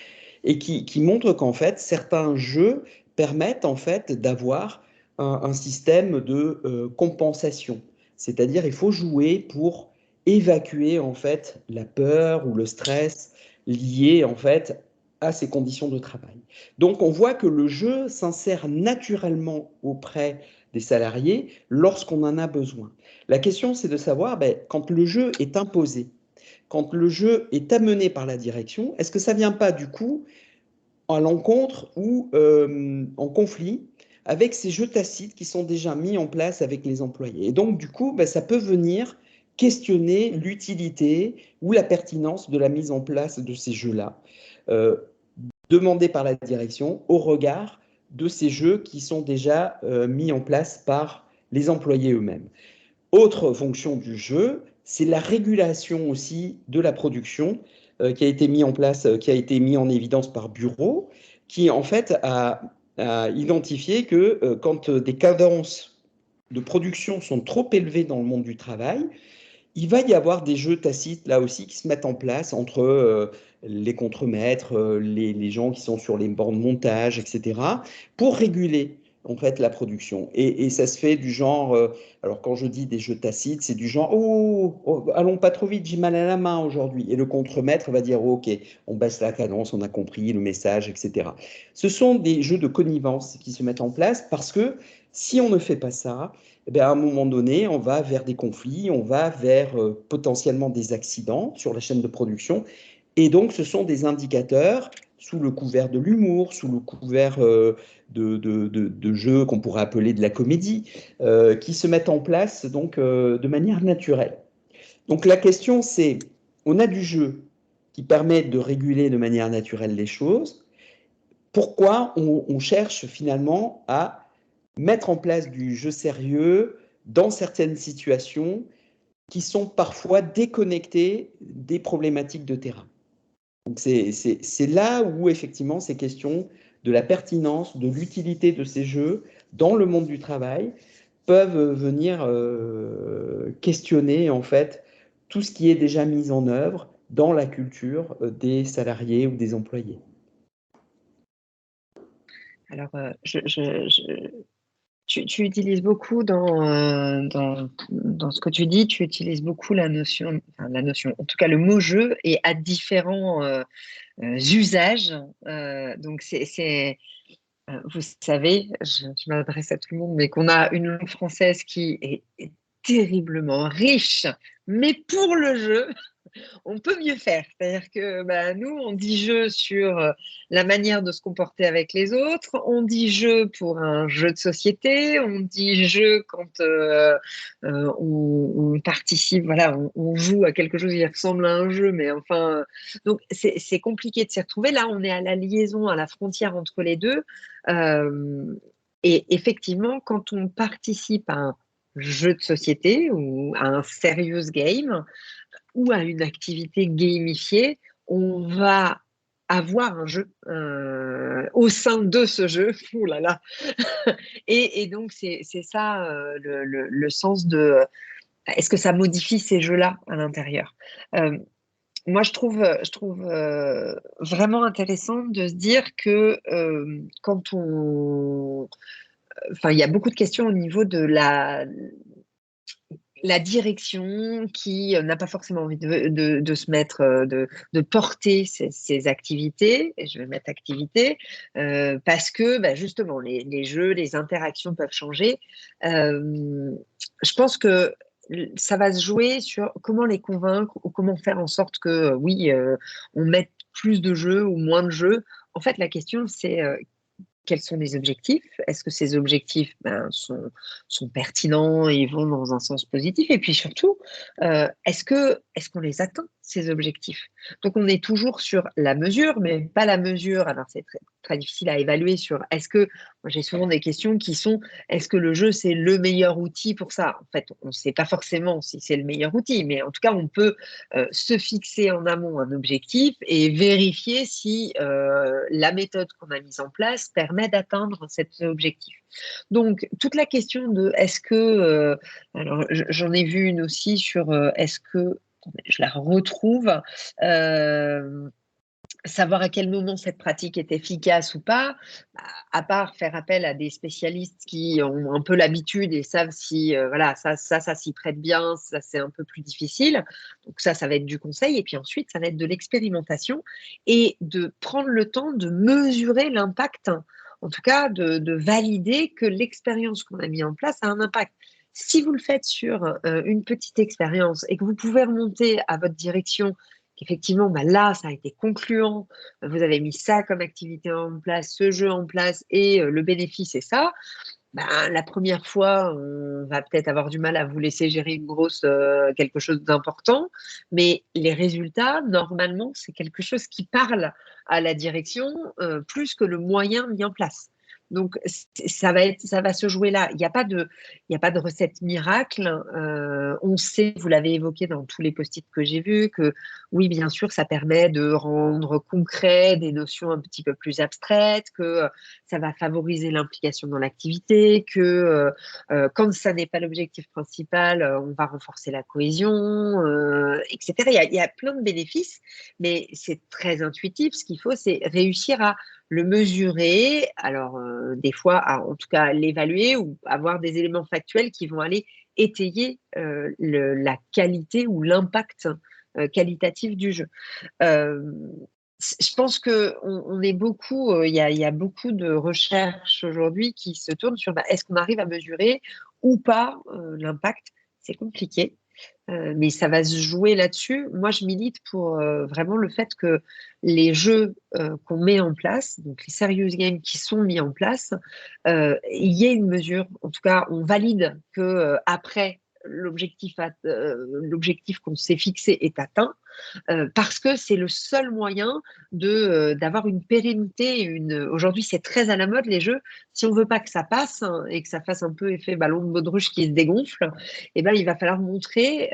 et qui montrent qu'en fait certains jeux permettent en fait d'avoir un système de compensation. C'est-à-dire il faut jouer pour évacuer en fait la peur ou le stress lié en fait à ces conditions de travail. Donc on voit que le jeu s'insère naturellement auprès des salariés lorsqu'on en a besoin. La question c'est de savoir quand le jeu est imposé, quand le jeu est amené par la direction, est-ce que ça ne vient pas du coup à l'encontre ou en conflit avec ces jeux tacites qui sont déjà mis en place avec les employés. Et donc, du coup, ça peut venir questionner l'utilité ou la pertinence de la mise en place de ces jeux-là, demandés par la direction au regard de ces jeux qui sont déjà mis en place par les employés eux-mêmes. Autre fonction du jeu, c'est la régulation aussi de la production qui a été mis en place, qui a été mis en évidence par Bureau, qui en fait a identifié que quand des cadences de production sont trop élevées dans le monde du travail, il va y avoir des jeux tacites là aussi qui se mettent en place entre les contremaîtres, les gens qui sont sur les bornes de montage, etc., pour réguler en fait la production. Et ça se fait du genre, alors quand je dis des jeux tacites, c'est du genre, oh, allons pas trop vite, j'ai mal à la main aujourd'hui. Et le contremaître va dire, oh, ok, on baisse la cadence, on a compris le message, etc. Ce sont des jeux de connivence qui se mettent en place parce que si on ne fait pas ça, à un moment donné, on va vers des conflits, on va vers potentiellement des accidents sur la chaîne de production. Et donc, ce sont des indicateurs sous le couvert de l'humour, sous le couvert de jeux qu'on pourrait appeler de la comédie, qui se mettent en place donc, de manière naturelle. Donc, la question, c'est, on a du jeu qui permet de réguler de manière naturelle les choses. Pourquoi on cherche finalement à mettre en place du jeu sérieux dans certaines situations qui sont parfois déconnectées des problématiques de terrain. Donc c'est là où effectivement ces questions de la pertinence, de l'utilité de ces jeux dans le monde du travail peuvent venir questionner en fait tout ce qui est déjà mis en œuvre dans la culture des salariés ou des employés. Alors, tu utilises beaucoup dans ce que tu dis, tu utilises beaucoup la notion, en tout cas le mot jeu, et à différents usages. Donc, vous savez, je m'adresse à tout le monde, mais qu'on a une langue française qui est terriblement riche, mais pour le jeu, on peut mieux faire. C'est-à-dire que nous, on dit jeu sur la manière de se comporter avec les autres, on dit jeu pour un jeu de société, on dit jeu quand on participe, voilà, on joue à quelque chose qui ressemble à un jeu, mais enfin, donc c'est compliqué de s'y retrouver. Là, on est à la liaison, à la frontière entre les deux. Et effectivement, quand on participe à un jeu de société ou à un serious game, ou à une activité gamifiée, on va avoir un jeu au sein de ce jeu. Ouh là là. Et donc, c'est ça le sens de est-ce que ça modifie ces jeux-là à l'intérieur? Moi, je trouve vraiment intéressant de se dire que quand on... Enfin, il y a beaucoup de questions au niveau de la direction qui n'a pas forcément envie de se mettre, de porter ses activités, et je vais mettre activités, parce que bah, justement, les jeux, les interactions peuvent changer. Je pense que ça va se jouer sur comment les convaincre ou comment faire en sorte que, oui, on mette plus de jeux ou moins de jeux. En fait, la question, c'est quels sont les objectifs? Est-ce que ces objectifs sont pertinents et vont dans un sens positif? Et puis surtout, est-ce qu'on les atteint, ces objectifs? Donc on est toujours sur la mesure, mais pas la mesure. Alors c'est très, très difficile à évaluer sur est-ce que, moi j'ai souvent des questions qui sont est-ce que le jeu c'est le meilleur outil pour ça? En fait, on ne sait pas forcément si c'est le meilleur outil, mais en tout cas on peut se fixer en amont un objectif et vérifier si la méthode qu'on a mise en place permet d'atteindre cet objectif. Donc, toute la question de est-ce que, alors j'en ai vu une aussi sur est-ce que, je la retrouve, savoir à quel moment cette pratique est efficace ou pas, à part faire appel à des spécialistes qui ont un peu l'habitude et savent si voilà, ça s'y prête bien, ça c'est un peu plus difficile. Donc ça va être du conseil. Et puis ensuite, ça va être de l'expérimentation et de prendre le temps de mesurer l'impact, en tout cas de valider que l'expérience qu'on a mis en place a un impact. Si vous le faites sur une petite expérience et que vous pouvez remonter à votre direction qu'effectivement, bah là, ça a été concluant, vous avez mis ça comme activité en place, ce jeu en place, et le bénéfice est ça, bah, la première fois, on va peut-être avoir du mal à vous laisser gérer quelque chose d'important, mais les résultats, normalement, c'est quelque chose qui parle à la direction plus que le moyen mis en place. Donc, ça va se jouer là. Il n'y a pas de recette miracle. On sait, vous l'avez évoqué dans tous les post-it que j'ai vus, que oui, bien sûr, ça permet de rendre concret des notions un petit peu plus abstraites, que ça va favoriser l'implication dans l'activité, que quand ça n'est pas l'objectif principal, on va renforcer la cohésion, etc. Il y a plein de bénéfices, mais c'est très intuitif. Ce qu'il faut, c'est réussir à le mesurer, alors des fois, en tout cas l'évaluer ou avoir des éléments factuels qui vont aller étayer la qualité ou l'impact qualitatif du jeu. Je pense qu'on est beaucoup, il y a beaucoup de recherches aujourd'hui qui se tournent sur est-ce qu'on arrive à mesurer ou pas l'impact. C'est compliqué, mais ça va se jouer là-dessus. Moi, je milite pour vraiment le fait que les jeux qu'on met en place, donc les serious games qui sont mis en place, il y ait une mesure. En tout cas, on valide que après l'objectif qu'on s'est fixé est atteint. Parce que c'est le seul moyen d'avoir une pérennité. Aujourd'hui, c'est très à la mode, les jeux. Si on ne veut pas que ça passe et que ça fasse un peu effet ballon de baudruche qui se dégonfle, eh ben, il va falloir montrer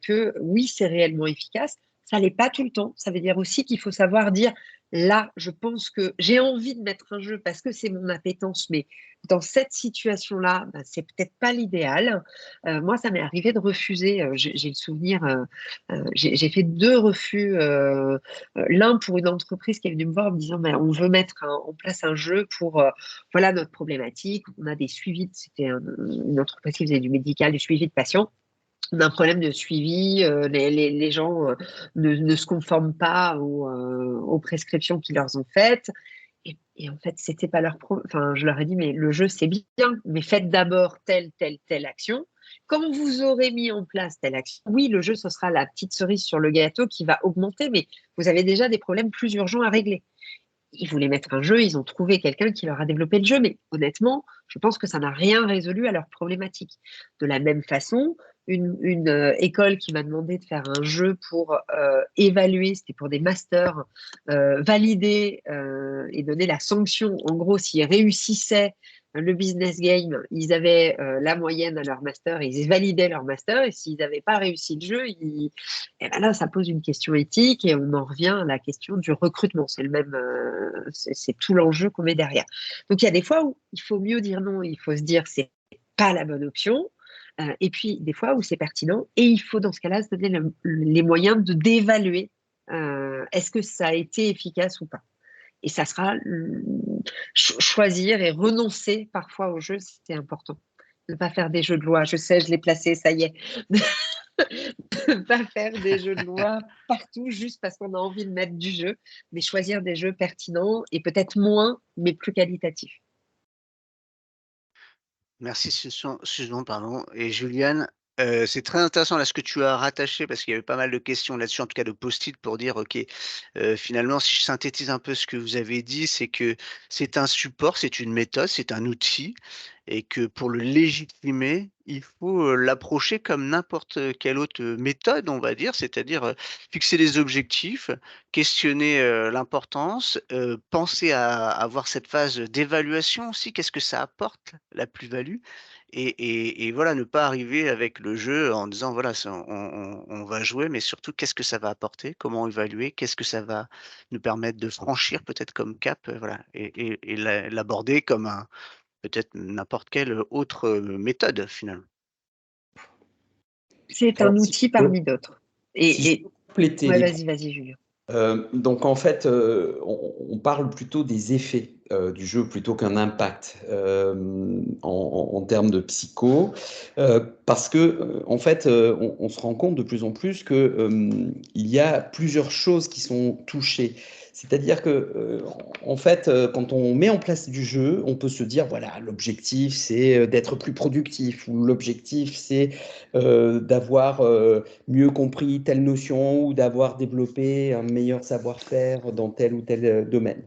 que oui, c'est réellement efficace. Ça l'est pas tout le temps. Ça veut dire aussi qu'il faut savoir dire, là, je pense que j'ai envie de mettre un jeu parce que c'est mon appétence, mais dans cette situation-là, ben, c'est peut-être pas l'idéal. Moi, ça m'est arrivé de refuser. J'ai le souvenir, j'ai fait 2 refus. L'un pour une entreprise qui est venue me voir en me disant ben, on veut mettre en place un jeu pour voilà notre problématique. On a des suivis. C'était une entreprise qui faisait du médical, du suivi de patients. On a un problème de suivi, les gens ne se conforment pas aux prescriptions qu'ils leur ont faites. Et en fait, c'était pas enfin, je leur ai dit, mais le jeu, c'est bien, mais faites d'abord telle action. Quand vous aurez mis en place telle action, oui, le jeu, ce sera la petite cerise sur le gâteau qui va augmenter, mais vous avez déjà des problèmes plus urgents à régler. Ils voulaient mettre un jeu, ils ont trouvé quelqu'un qui leur a développé le jeu, mais honnêtement, je pense que ça n'a rien résolu à leur problématique. De la même façon, une école qui m'a demandé de faire un jeu pour évaluer, c'était pour des masters, valider et donner la sanction. En gros, s'ils réussissaient le business game, ils avaient la moyenne à leur master, ils validaient leur master, et s'ils n'avaient pas réussi le jeu, et ben là, ça pose une question éthique et on en revient à la question du recrutement. C'est le même, c'est tout l'enjeu qu'on met derrière. Donc il y a des fois où il faut mieux dire non, il faut se dire c'est pas la bonne option. Et puis, des fois où c'est pertinent, et il faut dans ce cas-là se donner les moyens d'évaluer est-ce que ça a été efficace ou pas. Et ça sera choisir et renoncer parfois au jeu, c'est important. Ne pas faire des jeux de loi. Je sais, je l'ai placé, ça y est. Ne pas faire des jeux de loi partout juste parce qu'on a envie de mettre du jeu, mais choisir des jeux pertinents et peut-être moins, mais plus qualitatifs. Merci Susan, pardon et Juliane. C'est très intéressant là ce que tu as rattaché parce qu'il y avait pas mal de questions là-dessus, en tout cas de post-it pour dire: «OK, finalement si je synthétise un peu ce que vous avez dit, c'est que c'est un support, c'est une méthode, c'est un outil et que pour le légitimer, il faut, l'approcher comme n'importe quelle autre, méthode, on va dire. C'est-à-dire, fixer des objectifs, questionner, l'importance, penser à avoir cette phase d'évaluation aussi. Qu'est-ce que ça apporte, la plus-value? Et voilà, ne pas arriver avec le jeu en disant: «Voilà, ça on va jouer», mais surtout qu'est-ce que ça va apporter? Comment évaluer? Qu'est-ce que ça va nous permettre de franchir peut-être comme cap? Voilà et l'aborder comme un peut-être n'importe quelle autre, méthode finalement. C'est un Alors, outil parmi d'autres. si je Et peux compléter ouais, les vas-y, Julien. Donc en fait, on parle plutôt des effets du jeu plutôt qu'un impact en termes de psycho, parce que en fait, on se rend compte de plus en plus que il y a plusieurs choses qui sont touchées. C'est-à-dire que en fait, quand on met en place du jeu, on peut se dire voilà, l'objectif c'est d'être plus productif ou l'objectif c'est d'avoir mieux compris telle notion ou d'avoir développé un meilleur savoir-faire dans tel ou tel domaine.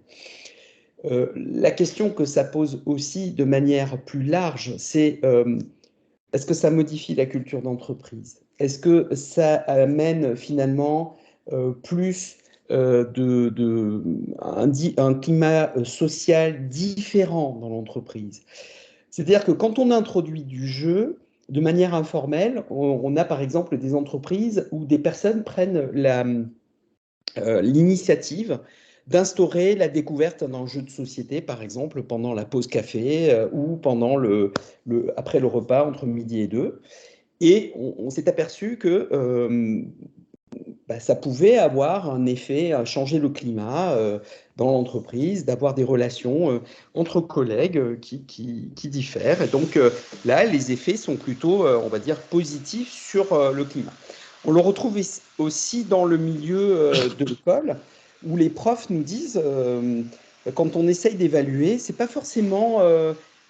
La question que ça pose aussi de manière plus large, c'est est-ce que ça modifie la culture d'entreprise? Est-ce que ça amène finalement plus un climat social différent dans l'entreprise? C'est-à-dire que quand on introduit du jeu, de manière informelle, on a par exemple des entreprises où des personnes prennent l'initiative d'instaurer la découverte d'un jeu de société, par exemple, pendant la pause café ou pendant après le repas entre midi et deux. Et on s'est aperçu que ça pouvait avoir un effet, changer le climat dans l'entreprise, d'avoir des relations entre collègues qui diffèrent. Et donc là, les effets sont plutôt, on va dire, positifs sur le climat. On le retrouve aussi dans le milieu de l'école, où les profs nous disent, quand on essaye d'évaluer, c'est pas forcément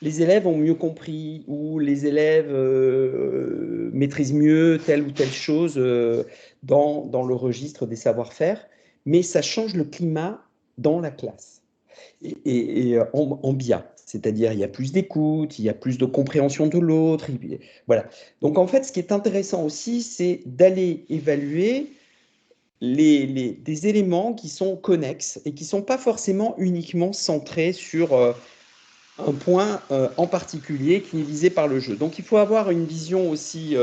les élèves ont mieux compris ou les élèves maîtrisent mieux telle ou telle chose dans le registre des savoir-faire, mais ça change le climat dans la classe. Et en BIA, c'est-à-dire il y a plus d'écoute, il y a plus de compréhension de l'autre. Voilà. Donc en fait, ce qui est intéressant aussi, c'est d'aller évaluer des éléments qui sont connexes et qui ne sont pas forcément uniquement centrés sur un point en particulier qui est visé par le jeu. Donc il faut avoir une vision aussi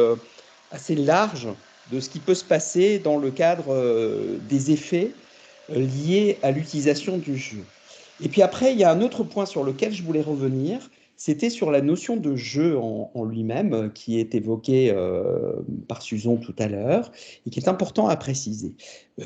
assez large de ce qui peut se passer dans le cadre des effets liés à l'utilisation du jeu. Et puis après, il y a un autre point sur lequel je voulais revenir, c'était sur la notion de jeu en lui-même, qui est évoquée par Susan tout à l'heure, et qui est important à préciser.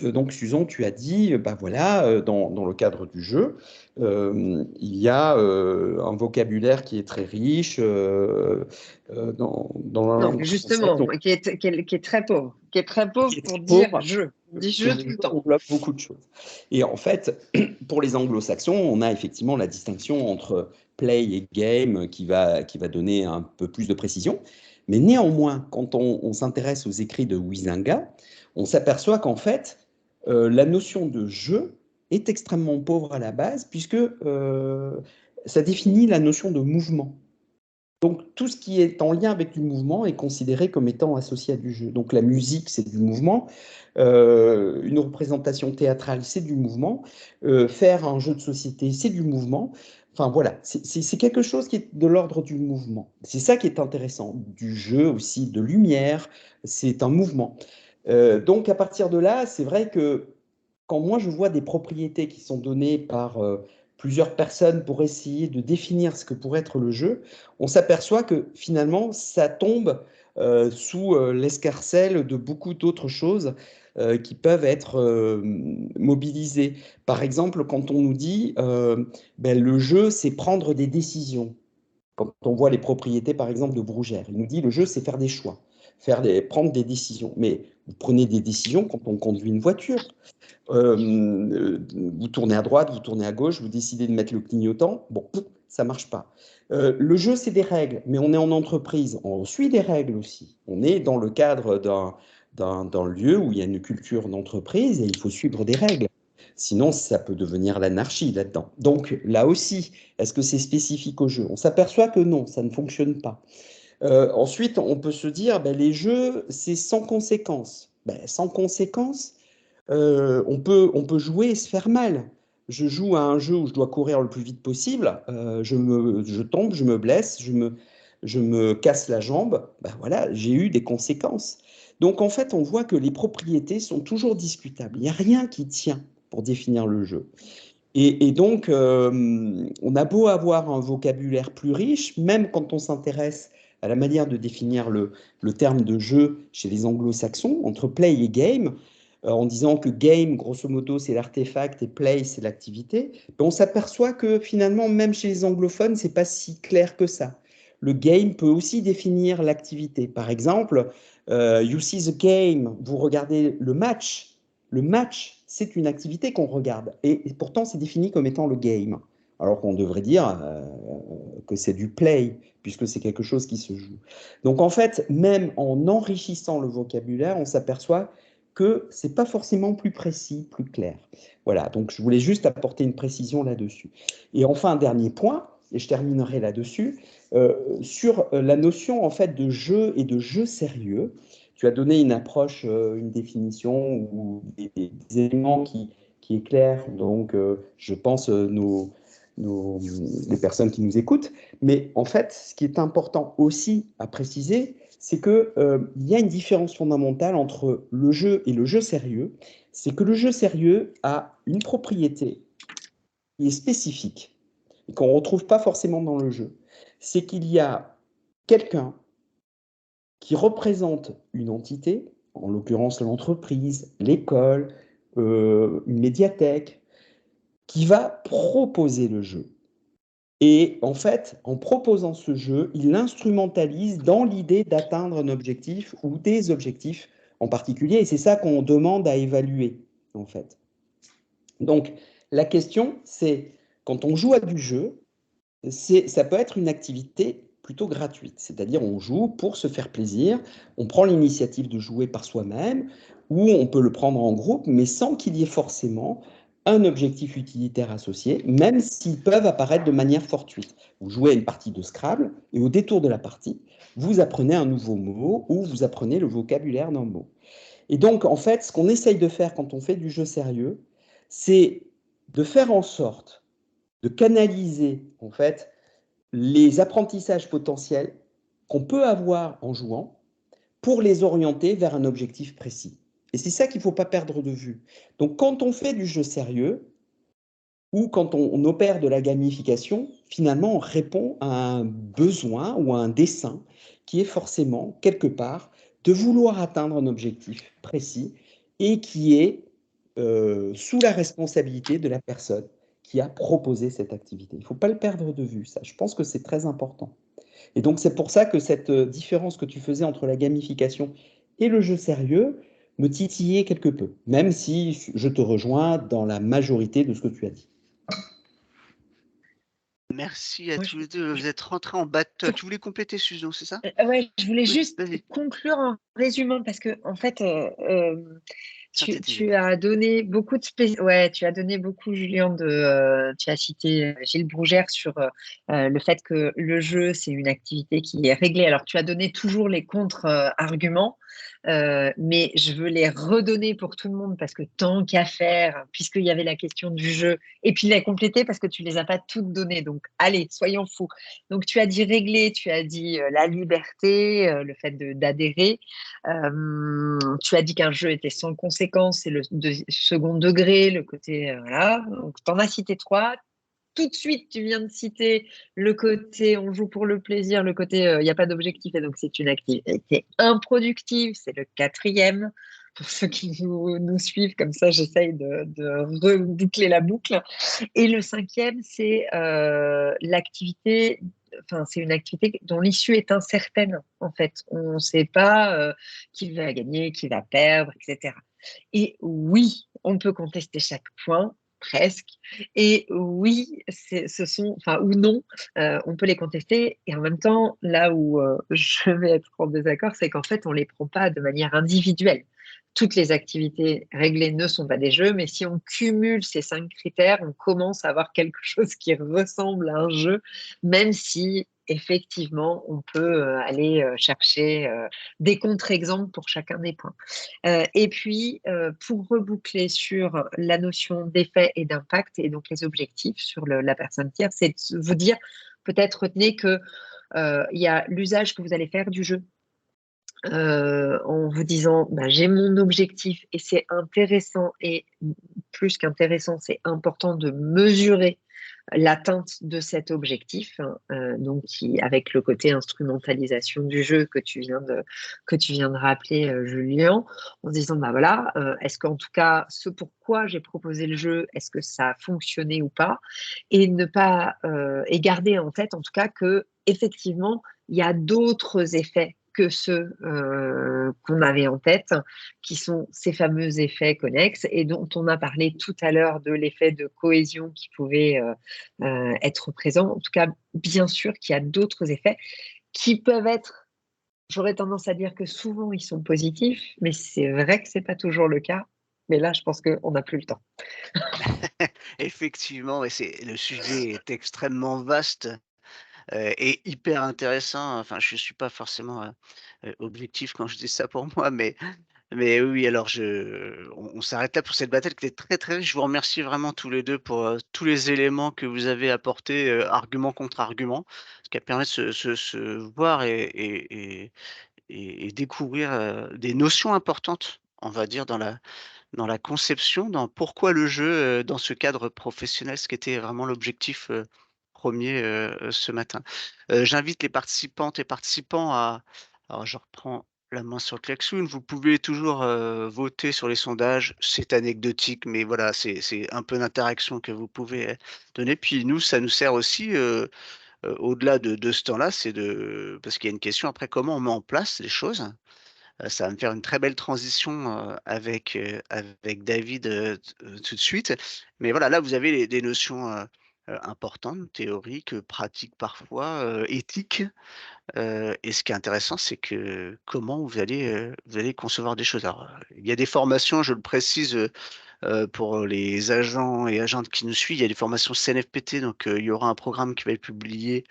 Donc Susan, tu as dit, bah voilà, dans le cadre du jeu, il y a un vocabulaire qui est très riche dans la Non, langue française. justement, Donc, qui est très pauvre. Qui est très pauvre qui est pour très dire pauvre, jeu. On dit parce que jeu le tout le jeu temps. englobe beaucoup de choses. Et en fait, pour les anglo-saxons, on a effectivement la distinction entre play et game qui va donner un peu plus de précision. Mais néanmoins, quand on s'intéresse aux écrits de Huizinga, on s'aperçoit qu'en fait, la notion de jeu est extrêmement pauvre à la base, puisque ça définit la notion de mouvement. Donc, tout ce qui est en lien avec du mouvement est considéré comme étant associé à du jeu. Donc, la musique, c'est du mouvement. Une représentation théâtrale, c'est du mouvement. Faire un jeu de société, c'est du mouvement. Enfin, voilà, c'est quelque chose qui est de l'ordre du mouvement. C'est ça qui est intéressant. Du jeu aussi, de lumière, c'est un mouvement. Donc, à partir de là, c'est vrai que quand moi, je vois des propriétés qui sont données par plusieurs personnes pour essayer de définir ce que pourrait être le jeu, on s'aperçoit que finalement, ça tombe sous l'escarcelle de beaucoup d'autres choses qui peuvent être mobilisées. Par exemple, quand on nous dit le jeu, c'est prendre des décisions. Quand on voit les propriétés, par exemple, de Brougère, il nous dit le jeu, c'est faire des choix, prendre des décisions. Mais vous prenez des décisions quand on conduit une voiture. Vous tournez à droite, vous tournez à gauche, vous décidez de mettre le clignotant. Bon, ça ne marche pas. Le jeu, c'est des règles, mais on est en entreprise, on suit des règles aussi. On est dans le cadre d'un lieu où il y a une culture d'entreprise et il faut suivre des règles. Sinon, ça peut devenir l'anarchie là-dedans. Donc, là aussi, est-ce que c'est spécifique au jeu? On s'aperçoit que non, ça ne fonctionne pas. Ensuite, on peut se dire, les jeux, c'est sans conséquence. Sans conséquence, on peut jouer et se faire mal. Je joue à un jeu où je dois courir le plus vite possible, je tombe, je me blesse, je me casse la jambe, voilà, j'ai eu des conséquences. Donc en fait, on voit que les propriétés sont toujours discutables. Il n'y a rien qui tient pour définir le jeu. Et donc, on a beau avoir un vocabulaire plus riche, même quand on s'intéresse à la manière de définir le terme de jeu chez les anglo-saxons, entre play et game, en disant que game, grosso modo, c'est l'artefact et play, c'est l'activité, on s'aperçoit que finalement, même chez les anglophones, c'est pas si clair que ça. Le game peut aussi définir l'activité. Par exemple, you see the game, vous regardez le match. Le match, c'est une activité qu'on regarde. Et pourtant, c'est défini comme étant le game. Alors qu'on devrait dire que c'est du play, puisque c'est quelque chose qui se joue. Donc en fait, même en enrichissant le vocabulaire, on s'aperçoit que ce n'est pas forcément plus précis, plus clair. Voilà, donc je voulais juste apporter une précision là-dessus. Et enfin, un dernier point, et je terminerai là-dessus, sur la notion en fait de jeu et de jeu sérieux. Tu as donné une approche, une définition ou des éléments qui éclairent, donc je pense les personnes qui nous écoutent. Mais en fait, ce qui est important aussi à préciser, c'est qu'il y a une différence fondamentale entre le jeu et le jeu sérieux. C'est que le jeu sérieux a une propriété qui est spécifique et qu'on ne retrouve pas forcément dans le jeu. C'est qu'il y a quelqu'un qui représente une entité, en l'occurrence l'entreprise, l'école, une médiathèque, qui va proposer le jeu. Et en fait, en proposant ce jeu, il l'instrumentalise dans l'idée d'atteindre un objectif ou des objectifs en particulier. Et c'est ça qu'on demande à évaluer, en fait. Donc, la question, c'est, quand on joue à du jeu, ça peut être une activité plutôt gratuite. C'est-à-dire, on joue pour se faire plaisir, on prend l'initiative de jouer par soi-même, ou on peut le prendre en groupe, mais sans qu'il y ait forcément un objectif utilitaire associé, même s'ils peuvent apparaître de manière fortuite. Vous jouez à une partie de Scrabble, et au détour de la partie, vous apprenez un nouveau mot, ou vous apprenez le vocabulaire d'un mot. Et donc, en fait, ce qu'on essaye de faire quand on fait du jeu sérieux, c'est de faire en sorte de canaliser, en fait, les apprentissages potentiels qu'on peut avoir en jouant pour les orienter vers un objectif précis. Et c'est ça qu'il ne faut pas perdre de vue. Donc, quand on fait du jeu sérieux ou quand on opère de la gamification, finalement, on répond à un besoin ou à un dessein qui est forcément, quelque part, de vouloir atteindre un objectif précis et qui est sous la responsabilité de la personne qui a proposé cette activité. Il ne faut pas le perdre de vue, ça. Je pense que c'est très important. Et donc, c'est pour ça que cette différence que tu faisais entre la gamification et le jeu sérieux me titillait quelque peu, même si je te rejoins dans la majorité de ce que tu as dit. Merci à Moi, tous les deux. Vous êtes rentrés en bataille. Tu voulais compléter, Susan, c'est ça? ouais, je voulais Oui, juste vas-y, conclure en résumant parce que en fait, synthétiser. tu as donné beaucoup tu as donné beaucoup, Julien, tu as cité Gilles Brougère sur le fait que le jeu, c'est une activité qui est réglée. Alors, tu as donné toujours les contre-arguments, mais je veux les redonner pour tout le monde parce que tant qu'à faire, puisqu'il y avait la question du jeu, et puis les compléter parce que tu les as pas toutes données. Donc, allez, soyons fous. Donc, tu as dit régler, tu as dit la liberté, le fait d'adhérer. Tu as dit qu'un jeu était sans conséquence, c'est le second degré, le côté voilà. Donc, tu en as cité 3. tout de suite, tu viens de citer le côté on joue pour le plaisir, le côté il n'y a pas d'objectif et donc c'est une activité improductive, c'est le 4e. Pour ceux qui nous suivent, comme ça, j'essaye de reboucler la boucle. Et le 5e, c'est l'activité, enfin, c'est une activité dont l'issue est incertaine, en fait. On ne sait pas qui va gagner, qui va perdre, etc. Et oui, on peut contester chaque point, presque. Et oui, ce sont, enfin, ou non, on peut les contester. Et en même temps, là où je vais être en désaccord, c'est qu'en fait, on ne les prend pas de manière individuelle. Toutes les activités réglées ne sont pas des jeux, mais si on cumule ces 5 critères, on commence à avoir quelque chose qui ressemble à un jeu, même si effectivement, on peut aller chercher des contre-exemples pour chacun des points. Et puis, pour reboucler sur la notion d'effet et d'impact et donc les objectifs sur la personne tiers, c'est de vous dire, peut-être retenez que il y a l'usage que vous allez faire du jeu. En vous disant bah, j'ai mon objectif et c'est intéressant et plus qu'intéressant, c'est important de mesurer l'atteinte de cet objectif, donc avec le côté instrumentalisation du jeu que tu viens de rappeler, Julien, en se disant bah voilà, est-ce qu'en tout cas ce pourquoi j'ai proposé le jeu, est-ce que ça a fonctionné ou pas, et ne pas et garder en tête en tout cas que effectivement il y a d'autres effets que ceux qu'on avait en tête, qui sont ces fameux effets connexes et dont on a parlé tout à l'heure de l'effet de cohésion qui pouvait être présent. En tout cas, bien sûr qu'il y a d'autres effets qui peuvent être, j'aurais tendance à dire que souvent ils sont positifs, mais c'est vrai que ce n'est pas toujours le cas. Mais là, je pense qu'on n'a plus le temps. Effectivement, et le sujet est extrêmement vaste. Et hyper intéressant. Enfin, je suis pas forcément, objectif quand je dis ça pour moi, mais oui, alors on s'arrête là pour cette bataille qui était très, très riche. Je vous remercie vraiment tous les 2 pour, tous les éléments que vous avez apportés, argument contre argument, ce qui a permis de se voir et découvrir, des notions importantes, on va dire, dans la conception, dans pourquoi le jeu, dans ce cadre professionnel, ce qui était vraiment l'objectif, 1er, ce matin. J'invite les participantes et participants à alors je reprends la main sur le klaxon, vous pouvez toujours, voter sur les sondages. C'est anecdotique, mais voilà, c'est un peu d'interaction que vous pouvez, donner. Puis nous, ça nous sert aussi, au-delà de ce temps-là, c'est parce qu'il y a une question après, comment on met en place les choses? Ça va me faire une très belle transition, avec David, tout de suite. Mais voilà, là, vous avez des notions, importantes, théoriques, pratiques parfois, éthiques. Et ce qui est intéressant, c'est que comment vous allez concevoir des choses. Alors, il y a des formations, je le précise, pour les agents et agentes qui nous suivent, il y a des formations CNFPT, donc il y aura un programme qui va être publié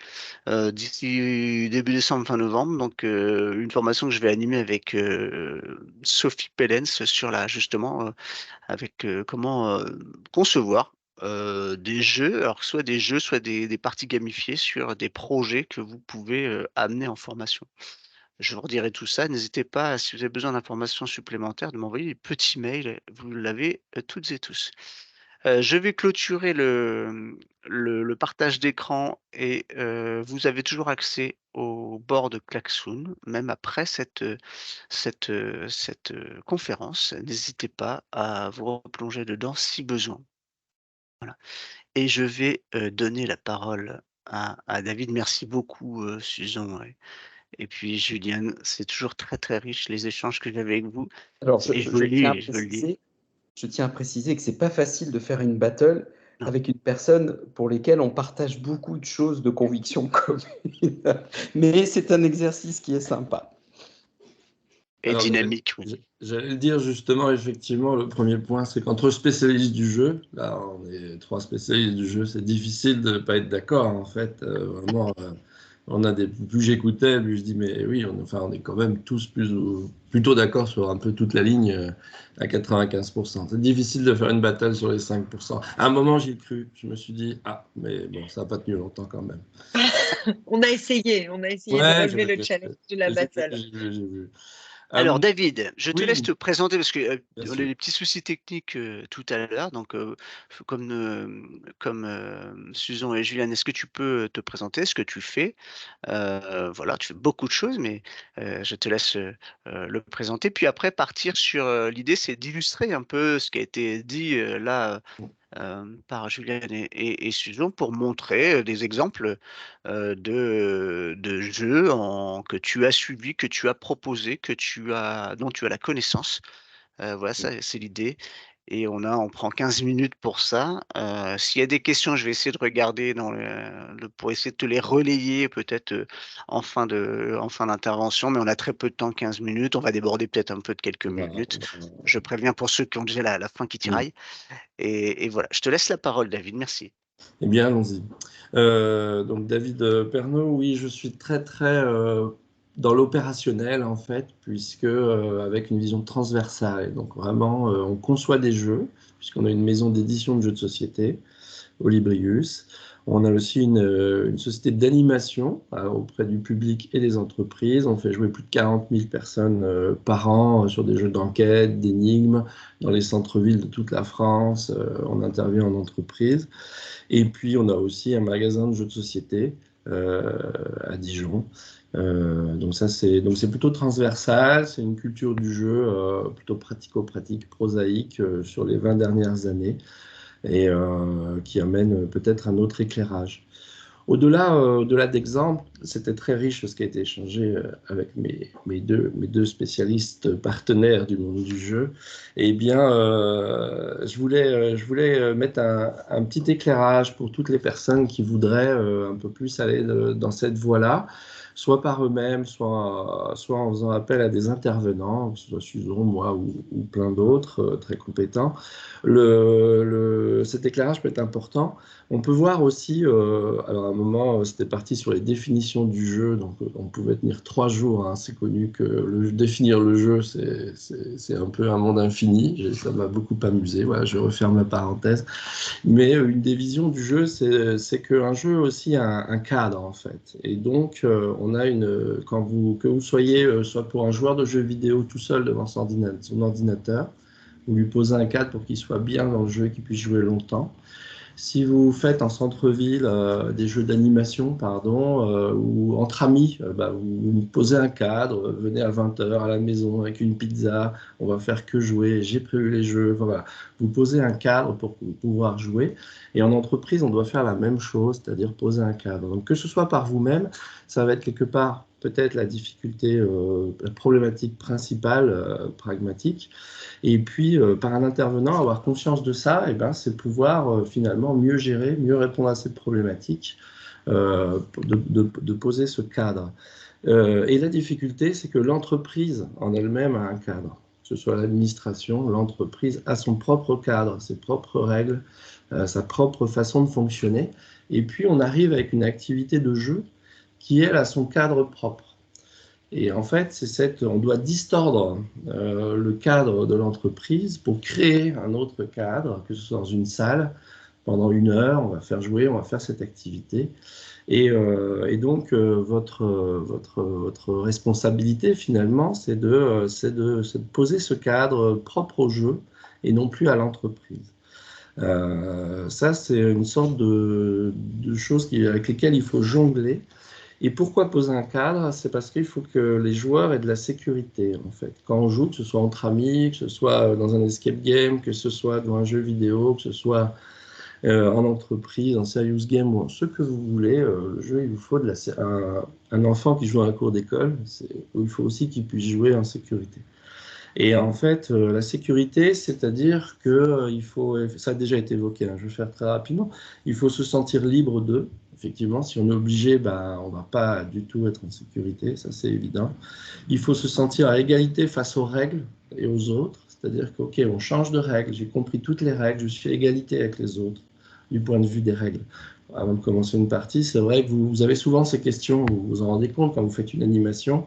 d'ici début décembre, fin novembre, donc une formation que je vais animer avec, Sophie Pellens sur justement, avec, comment, concevoir, des jeux, alors soit des jeux, soit des parties gamifiées sur des projets que vous pouvez, amener en formation. Je vous redirai tout ça. N'hésitez pas, si vous avez besoin d'informations supplémentaires, de m'envoyer des petits mails, vous l'avez, toutes et tous. Je vais clôturer le partage d'écran et vous avez toujours accès au bord de Klaxoon, même après cette conférence. N'hésitez pas à vous replonger dedans si besoin. Voilà, et je vais, donner la parole à David. Merci beaucoup, Susan et puis Juliane. C'est toujours très, très riche les échanges que j'ai avec vous Alors, et je vous le dis et je veux le dire. je tiens à préciser que c'est pas facile de faire une battle Non. avec une personne pour lesquelles on partage beaucoup de choses de conviction commune. Mais c'est un exercice qui est sympa. Et Alors, dynamique, oui. j'allais le dire justement, effectivement, le premier point, c'est qu'entre spécialistes du jeu, là, on est 3 spécialistes du jeu, c'est difficile de ne pas être d'accord, en fait. Vraiment, on a plus j'écoutais, plus je dis, mais oui, on est quand même tous plutôt d'accord sur un peu toute la ligne à 95%. C'est difficile de faire une bataille sur les 5%. À un moment, j'y ai cru. Je me suis dit, ah, mais bon, ça n'a pas tenu longtemps quand même. On a essayé de Ouais, relever le challenge de la battle. j'ai vu. Alors David, je te laisse Oui, te présenter parce que bien on a eu sûr. des petits soucis techniques tout à l'heure. Donc, comme Susan et Julien, est-ce que tu peux te présenter ce que tu fais? Voilà, tu fais beaucoup de choses, mais je te laisse le présenter. Puis après, partir sur l'idée, c'est d'illustrer un peu ce qui a été dit là par Julien et Susan pour montrer des exemples de jeux que tu as suivis, que tu as proposés, dont tu as la connaissance. Voilà, ça, c'est l'idée et on prend 15 minutes pour ça. S'il y a des questions, je vais essayer de regarder pour essayer de te les relayer peut-être, en fin d'intervention, mais on a très peu de temps, 15 minutes. On va déborder peut-être un peu de quelques Voilà. minutes. Je préviens pour ceux qui ont déjà la fin qui Mm. tiraille et voilà. Je te laisse la parole David, merci. Eh bien, allons-y. Donc, David Pernaut, oui, je suis très, très dans l'opérationnel, en fait, puisque avec une vision transversale. Et donc, vraiment, on conçoit des jeux, puisqu'on a une maison d'édition de jeux de société, Olibrius. On a aussi une société d'animation auprès du public et des entreprises. On fait jouer plus de 40 000 personnes par an sur des jeux d'enquête, d'énigmes, dans les centres-villes de toute la France. On intervient en entreprise. Et puis, on a aussi un magasin de jeux de société à Dijon. Donc c'est plutôt transversal, c'est une culture du jeu plutôt pratico-pratique, prosaïque sur les 20 dernières années et qui amène peut-être un autre éclairage. Au-delà d'exemples, c'était très riche ce qui a été échangé avec mes deux spécialistes partenaires du monde du jeu. Eh bien, je voulais mettre un petit éclairage pour toutes les personnes qui voudraient un peu plus aller dans cette voie-là, soit par eux-mêmes, soit en faisant appel à des intervenants, que ce soit Susan, moi ou plein d'autres très compétents. Cet éclairage peut être important. On peut voir aussi, alors à un moment, c'était parti sur les définitions du jeu, donc on pouvait tenir 3 jours. Hein. C'est connu que définir le jeu, c'est un peu un monde infini. Ça m'a beaucoup amusé. Voilà, je referme la parenthèse. Mais une des visions du jeu, c'est qu'un jeu aussi a un cadre, en fait. Et donc, on a que vous soyez soit pour un joueur de jeux vidéo tout seul devant son ordinateur, vous lui posez un cadre pour qu'il soit bien dans le jeu et qu'il puisse jouer longtemps. Si vous faites en centre-ville des jeux d'animation, ou entre amis, vous posez un cadre, venez à 20h à la maison avec une pizza, on va faire que jouer, j'ai prévu les jeux. Enfin, voilà. Vous posez un cadre pour pouvoir jouer. Et en entreprise, on doit faire la même chose, c'est-à-dire poser un cadre. Donc que ce soit par vous-même, ça va être quelque part peut-être la difficulté, la problématique principale, pragmatique. Et puis, par un intervenant, avoir conscience de ça, eh ben, c'est pouvoir finalement mieux gérer, mieux répondre à cette problématique, de poser ce cadre. Et la difficulté, c'est que l'entreprise en elle-même a un cadre. Que ce soit l'administration, l'entreprise a son propre cadre, ses propres règles, sa propre façon de fonctionner. Et puis, on arrive avec une activité de jeu qui, elle, a son cadre propre. Et en fait, on doit distordre le cadre de l'entreprise pour créer un autre cadre, que ce soit dans une salle, pendant 1 heure, on va faire jouer, on va faire cette activité. Et donc, votre responsabilité, finalement, c'est de poser ce cadre propre au jeu et non plus à l'entreprise. Ça, c'est une sorte de choses avec lesquelles il faut jongler. Et pourquoi poser un cadre? C'est parce qu'il faut que les joueurs aient de la sécurité, en fait. Quand on joue, que ce soit entre amis, que ce soit dans un escape game, que ce soit dans un jeu vidéo, que ce soit en entreprise, en serious game, ou ce que vous voulez, le jeu, il vous faut un enfant qui joue à un cours d'école, il faut aussi qu'il puisse jouer en sécurité. Et en fait, la sécurité, c'est-à-dire que ça a déjà été évoqué, hein, je vais faire très rapidement, il faut se sentir libre d'eux. Effectivement, si on est obligé, on ne va pas du tout être en sécurité, ça c'est évident. Il faut se sentir à égalité face aux règles et aux autres, c'est-à-dire qu'ok, on change de règles, j'ai compris toutes les règles, je suis à égalité avec les autres du point de vue des règles. Avant de commencer une partie, c'est vrai que vous avez souvent ces questions, vous vous en rendez compte quand vous faites une animation.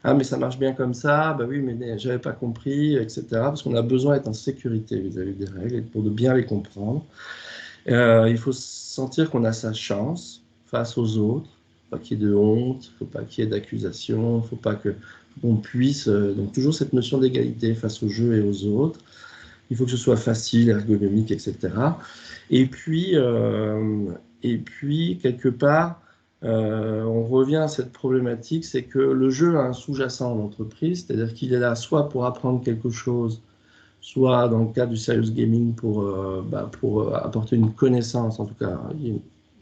Ah, mais ça marche bien comme ça, bah oui, mais j'avais pas compris, etc. Parce qu'on a besoin d'être en sécurité vis-à-vis des règles et pour bien les comprendre. Il faut sentir qu'on a sa chance face aux autres, pas qu'il y ait de honte, il ne faut pas qu'il y ait d'accusation, il ne faut pas qu'on puisse... donc toujours cette notion d'égalité face au jeu et aux autres. Il faut que ce soit facile, ergonomique, etc. Et puis quelque part, on revient à cette problématique, c'est que le jeu a un sous-jacent en entreprise, c'est-à-dire qu'il est là soit pour apprendre quelque chose, soit dans le cas du serious gaming pour apporter une connaissance. En tout cas,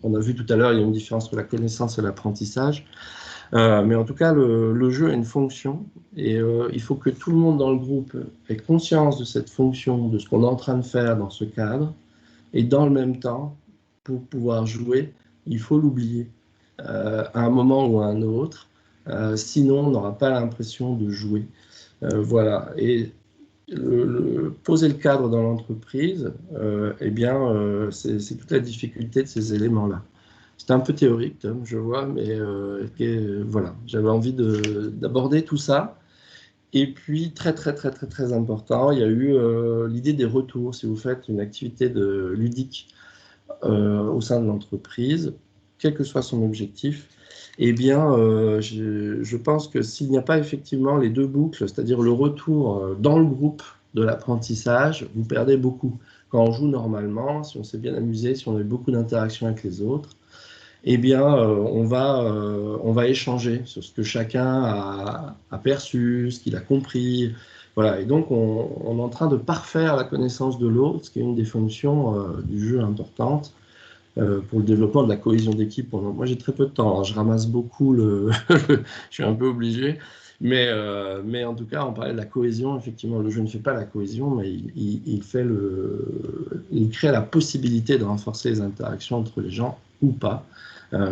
on a vu tout à l'heure, il y a une différence entre la connaissance et l'apprentissage. Mais en tout cas, le jeu a une fonction et il faut que tout le monde dans le groupe ait conscience de cette fonction, de ce qu'on est en train de faire dans ce cadre. Et dans le même temps, pour pouvoir jouer, il faut l'oublier à un moment ou à un autre. Sinon, on n'aura pas l'impression de jouer. Voilà. Et poser le cadre dans l'entreprise, c'est toute la difficulté de ces éléments-là. C'était un peu théorique, Tom, je vois, mais voilà, j'avais envie d'aborder tout ça. Et puis, très important, il y a eu l'idée des retours. Si vous faites une activité ludique au sein de l'entreprise, quel que soit son objectif, eh bien, je pense que s'il n'y a pas effectivement les deux boucles, c'est-à-dire le retour dans le groupe de l'apprentissage, vous perdez beaucoup. Quand on joue normalement, si on s'est bien amusé, si on a eu beaucoup d'interactions avec les autres, eh bien, on va échanger sur ce que chacun a perçu, ce qu'il a compris. Voilà. Et donc, on est en train de parfaire la connaissance de l'autre, ce qui est une des fonctions du jeu importante pour le développement de la cohésion d'équipe. Moi, j'ai très peu de temps, hein. Je ramasse beaucoup, je suis un peu obligé. Mais en tout cas, on parlait de la cohésion. Effectivement, le jeu ne fait pas la cohésion, mais il crée la possibilité de renforcer les interactions entre les gens ou pas.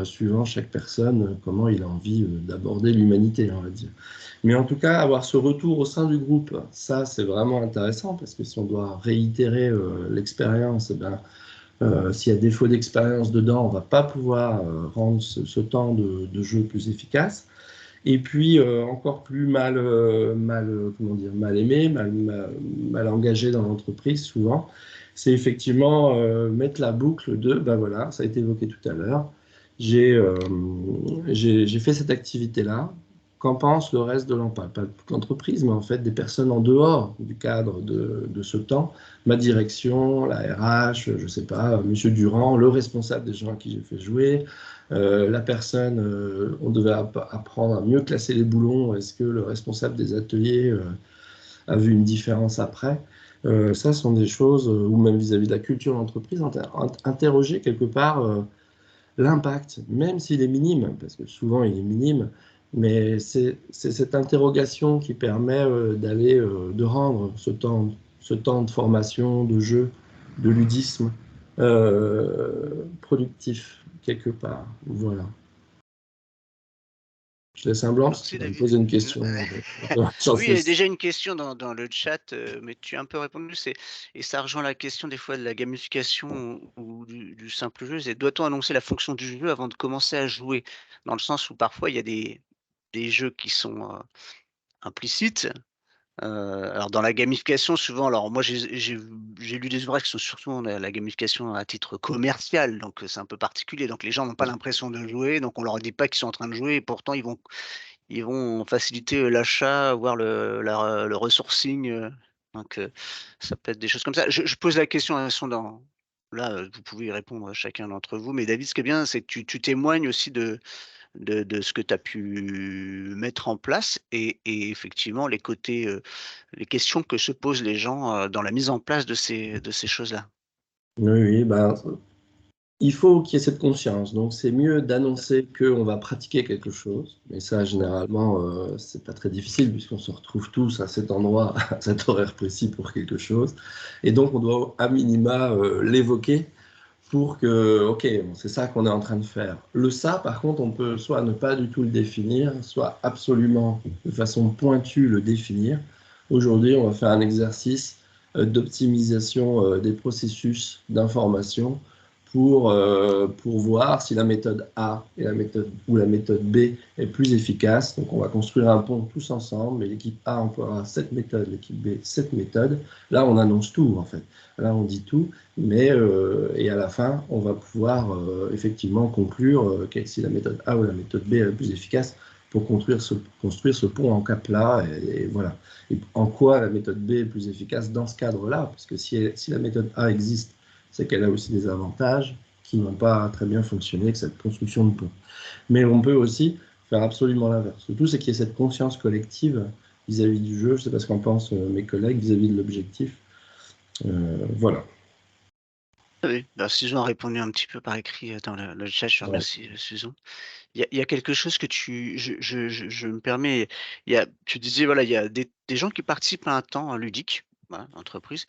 Suivant chaque personne, comment il a envie d'aborder l'humanité, on va dire. Mais en tout cas, avoir ce retour au sein du groupe, ça, c'est vraiment intéressant, parce que si on doit réitérer l'expérience, s'il y a défaut d'expérience dedans, on ne va pas pouvoir rendre ce temps de jeu plus efficace. Et puis, encore plus mal aimé, mal engagé dans l'entreprise, souvent, c'est effectivement mettre la boucle de, voilà, ça a été évoqué tout à l'heure, j'ai fait cette activité-là. Qu'en pense le reste de l'entreprise? Pas toute l'entreprise, mais en fait des personnes en dehors du cadre de ce temps. Ma direction, la RH, je ne sais pas, Monsieur Durand, le responsable des gens à qui j'ai fait jouer, la personne, on devait apprendre à mieux classer les boulons. Est-ce que le responsable des ateliers a vu une différence après? Ça sont des choses, ou même vis-à-vis de la culture de l'entreprise, interroger quelque part l'impact, même s'il est minime, parce que souvent il est minime, mais c'est cette interrogation qui permet de rendre ce temps de formation, de jeu, de ludisme productif quelque part. Voilà. Je laisse un blanc, Merci, tu vas me David. poser une question. Oui, il y a déjà une question dans le chat, mais tu as un peu répondu. Et ça rejoint la question des fois de la gamification ou du simple jeu. C'est doit-on annoncer la fonction du jeu avant de commencer à jouer? Dans le sens où parfois il y a des jeux qui sont implicites. Alors dans la gamification souvent, alors moi j'ai lu des ouvrages qui sont surtout dans la gamification à titre commercial, donc c'est un peu particulier. Donc les gens n'ont pas l'impression de jouer, donc on leur dit pas qu'ils sont en train de jouer et pourtant ils vont faciliter, l'achat, voire le resourcing, donc ça peut être des choses comme ça. Je pose la question, elles sont dans là, vous pouvez y répondre chacun d'entre vous, mais David, ce qui est bien, c'est que tu témoignes aussi de ce que tu as pu mettre en place et effectivement les côtés, les questions que se posent les gens, dans la mise en place de ces choses-là. Oui, il faut qu'il y ait cette conscience. Donc, c'est mieux d'annoncer qu'on va pratiquer quelque chose. Mais ça, généralement, c'est pas très difficile puisqu'on se retrouve tous à cet endroit, à cet horaire précis pour quelque chose. Et donc, on doit à minima l'évoquer pour que, OK, c'est ça qu'on est en train de faire. Le ça, par contre, on peut soit ne pas du tout le définir, soit absolument de façon pointue le définir. Aujourd'hui, on va faire un exercice d'optimisation des processus d'information pour voir si la méthode A ou la méthode B est plus efficace. Donc, on va construire un pont tous ensemble, et l'équipe A emploiera cette méthode, l'équipe B cette méthode. Là, on annonce tout, en fait. Là, on dit tout, et à la fin, on va pouvoir effectivement conclure si la méthode A ou la méthode B est la plus efficace pour construire ce pont en cas plat, et voilà. Et en quoi la méthode B est plus efficace dans ce cadre-là, parce que si la méthode A existe, c'est qu'elle a aussi des avantages qui n'ont pas très bien fonctionné que cette construction de pont. Mais on peut aussi faire absolument l'inverse. Le tout, c'est qu'il y ait cette conscience collective vis-à-vis du jeu. Je ne sais pas ce qu'en pensent mes collègues vis-à-vis de l'objectif. Voilà. Oui, Susan a répondu un petit peu par écrit dans le chat. Je te Ouais. remercie, Susan. Il y a quelque chose que je me permets, tu disais, voilà, il y a des gens qui participent à un temps ludique, voilà, entreprise,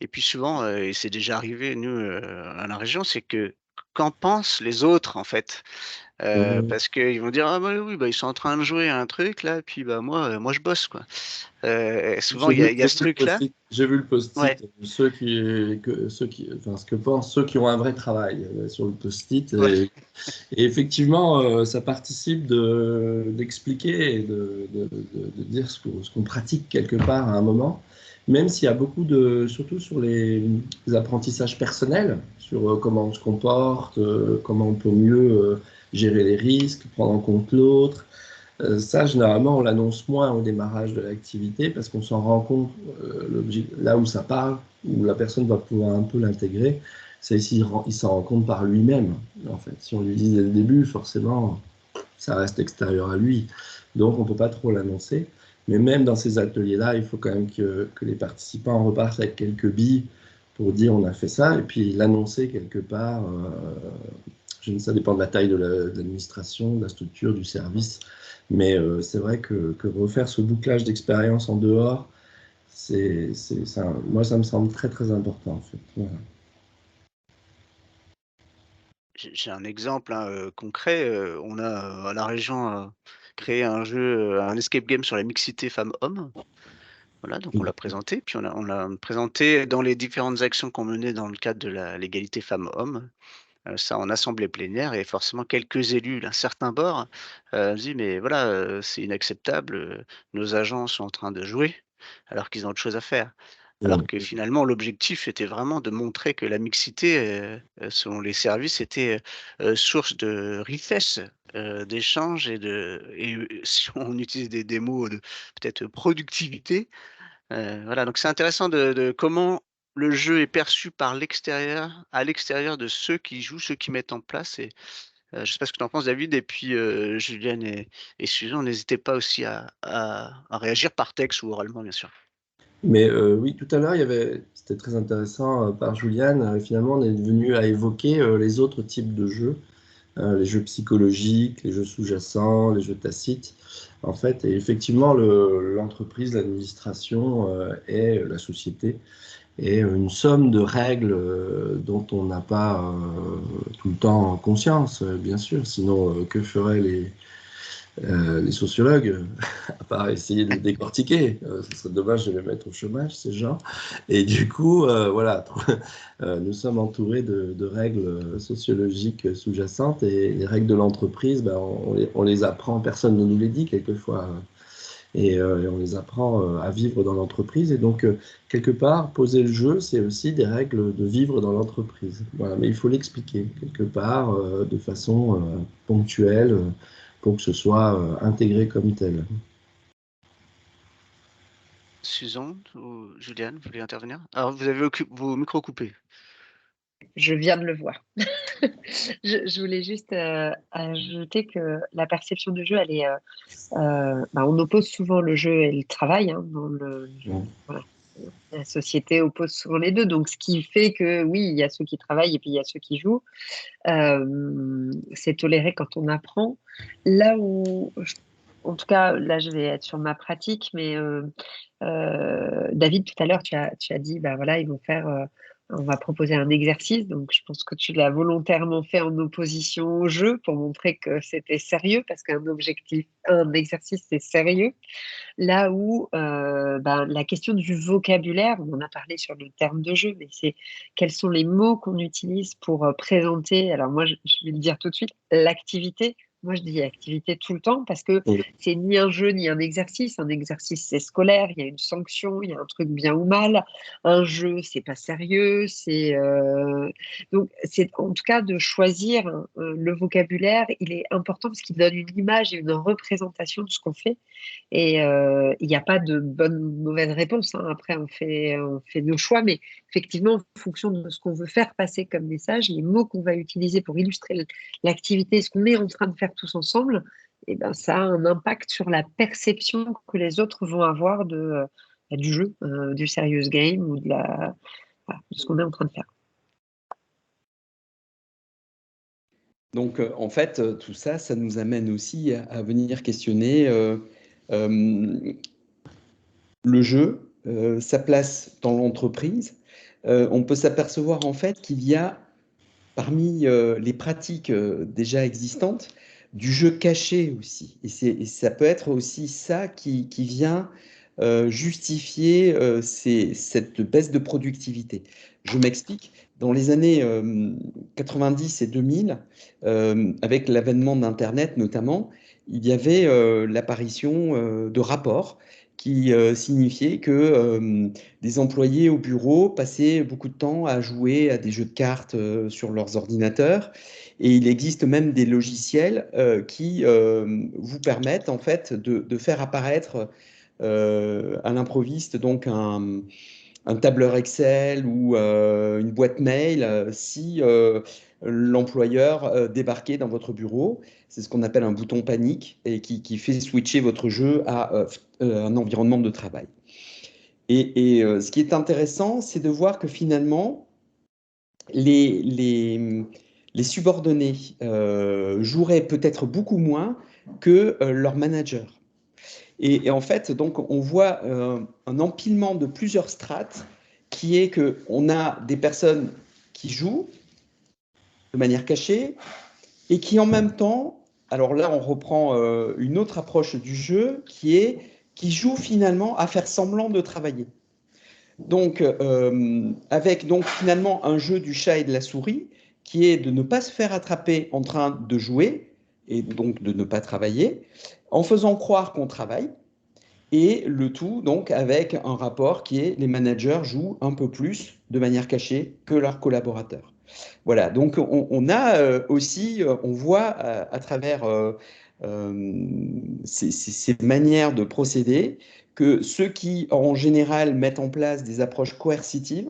et puis souvent, et c'est déjà arrivé, nous, à la région, c'est que qu'en pensent les autres, en fait? Mhm. Parce qu'ils vont dire: «Ah bah, oui, bah, ils sont en train de jouer à un truc là, puis bah, moi je bosse, quoi». Souvent il y a ce truc-là. J'ai vu le Ouais, post-it, enfin, ce que pensent ceux qui ont un vrai travail sur le post-it. ouais, Et effectivement, ça participe d'expliquer et de dire ce qu'on pratique quelque part à un moment, même s'il y a beaucoup surtout sur les apprentissages personnels, sur comment on se comporte, comment on peut mieux gérer les risques, prendre en compte l'autre. Ça, généralement, on l'annonce moins au démarrage de l'activité parce qu'on s'en rend compte, là où ça parle, où la personne va pouvoir un peu l'intégrer, c'est il s'en rend compte par lui-même, en fait. Si on lui dit dès le début, forcément, ça reste extérieur à lui. Donc, on ne peut pas trop l'annoncer. Mais même dans ces ateliers-là, il faut quand même que les participants repartent avec quelques billes pour dire on a fait ça, et puis l'annoncer quelque part. Ça dépend de la taille de l'administration, de la structure, du service. Mais c'est vrai que refaire ce bouclage d'expérience en dehors, moi, ça me semble très, très important, en fait. Voilà. j'ai un exemple, hein, concret, on a, à la région, créé un jeu, un escape game sur la mixité femmes-hommes. Voilà, donc on l'a présenté, puis on l'a présenté dans les différentes actions qu'on menait dans le cadre de l'égalité femmes-hommes, ça en assemblée plénière, et forcément quelques élus d'un certain bord, dit: «Mais voilà, c'est inacceptable, nos agents sont en train de jouer, alors qu'ils ont autre chose à faire». Alors Mm. que finalement l'objectif était vraiment de montrer que la mixité, selon les services, était, source de richesse, d'échanges, si on utilise des mots de peut-être productivité. Voilà, donc c'est intéressant de comment le jeu est perçu par l'extérieur, à l'extérieur de ceux qui jouent, ceux qui mettent en place, et je sais pas ce que tu en penses, David, et puis, Juliane et Susan, n'hésitez pas aussi à réagir par texte ou oralement, bien sûr. Mais oui, tout à l'heure, c'était très intéressant par Juliane. Finalement, on est venu à évoquer les autres types de jeux, les jeux psychologiques, les jeux sous-jacents, les jeux tacites. En fait, et effectivement, l'entreprise, l'administration et la société et une somme de règles dont on n'a pas tout le temps conscience, bien sûr. Sinon, que feraient les sociologues, à part essayer de décortiquer? Ce serait dommage de les mettre au chômage, ces gens. Et du coup, voilà, nous sommes entourés de règles sociologiques sous-jacentes, et les règles de l'entreprise, ben, on les apprend, personne ne nous les dit quelquefois. Et on les apprend à vivre dans l'entreprise. Et donc, quelque part, poser le jeu, c'est aussi des règles de vivre dans l'entreprise. Voilà. Mais il faut l'expliquer quelque part de façon ponctuelle pour que ce soit intégré comme tel. Susan ou Juliane, vous voulez intervenir? Alors vous avez vos micros coupés. Je viens de le voir. Je voulais juste ajouter que la perception du jeu, elle est, on oppose souvent le jeu et le travail, hein, Mm. voilà. La société oppose souvent les deux. Donc, ce qui fait que oui, il y a ceux qui travaillent et puis il y a ceux qui jouent. C'est toléré quand on apprend. Là où, en tout cas, là, je vais être sur ma pratique, mais David, tout à l'heure, tu as dit, bah voilà, ils vont faire on va proposer un exercice. Donc, je pense que tu l'as volontairement fait en opposition au jeu pour montrer que c'était sérieux, parce qu'un exercice, c'est sérieux. Là où la question du vocabulaire, on en a parlé sur le terme de jeu, mais c'est quels sont les mots qu'on utilise pour présenter. Alors moi, je vais le dire tout de suite, l'activité. Moi, je dis activité tout le temps parce que Oui. c'est ni un jeu ni un exercice. Un exercice, c'est scolaire, il y a une sanction, il y a un truc bien ou mal. Un jeu, c'est pas sérieux. Donc, c'est en tout cas de choisir le vocabulaire. Il est important parce qu'il donne une image et une représentation de ce qu'on fait. Et il n'y a pas de bonne ou mauvaise réponse, hein. Après, on fait nos choix, mais effectivement, en fonction de ce qu'on veut faire passer comme message, les mots qu'on va utiliser pour illustrer l'activité, ce qu'on est en train de faire tous ensemble, eh ben, ça a un impact sur la perception que les autres vont avoir du jeu, du serious game ou voilà, de ce qu'on est en train de faire. Donc, en fait, tout ça, ça nous amène aussi à venir questionner le jeu, sa place dans l'entreprise. On peut s'apercevoir en fait qu'il y a parmi les pratiques déjà existantes du jeu caché aussi. Et ça peut être aussi ça qui vient justifier cette baisse de productivité. Je m'explique. Dans les années 90 et 2000, avec l'avènement d'Internet notamment, il y avait l'apparition de rapports qui signifiait que des employés au bureau passaient beaucoup de temps à jouer à des jeux de cartes sur leurs ordinateurs. Et il existe même des logiciels qui vous permettent en fait de faire apparaître à l'improviste donc un tableur Excel ou une boîte mail si l'employeur débarquait dans votre bureau. C'est ce qu'on appelle un bouton panique et qui fait switcher votre jeu à un environnement de travail. Et ce qui est intéressant, c'est de voir que finalement, les subordonnés joueraient peut-être beaucoup moins que leur manager. Et en fait, donc, on voit un empilement de plusieurs strates qui est qu'on a des personnes qui jouent de manière cachée et qui en même temps, alors là, on reprend une autre approche du jeu qui joue finalement à faire semblant de travailler. Donc, avec donc finalement un jeu du chat et de la souris qui est de ne pas se faire attraper en train de jouer et donc de ne pas travailler en faisant croire qu'on travaille. Et le tout, donc, avec un rapport qui est les managers jouent un peu plus de manière cachée que leurs collaborateurs. Voilà, donc on a aussi, on voit à travers ces manières de procéder que ceux qui, en général, mettent en place des approches coercitives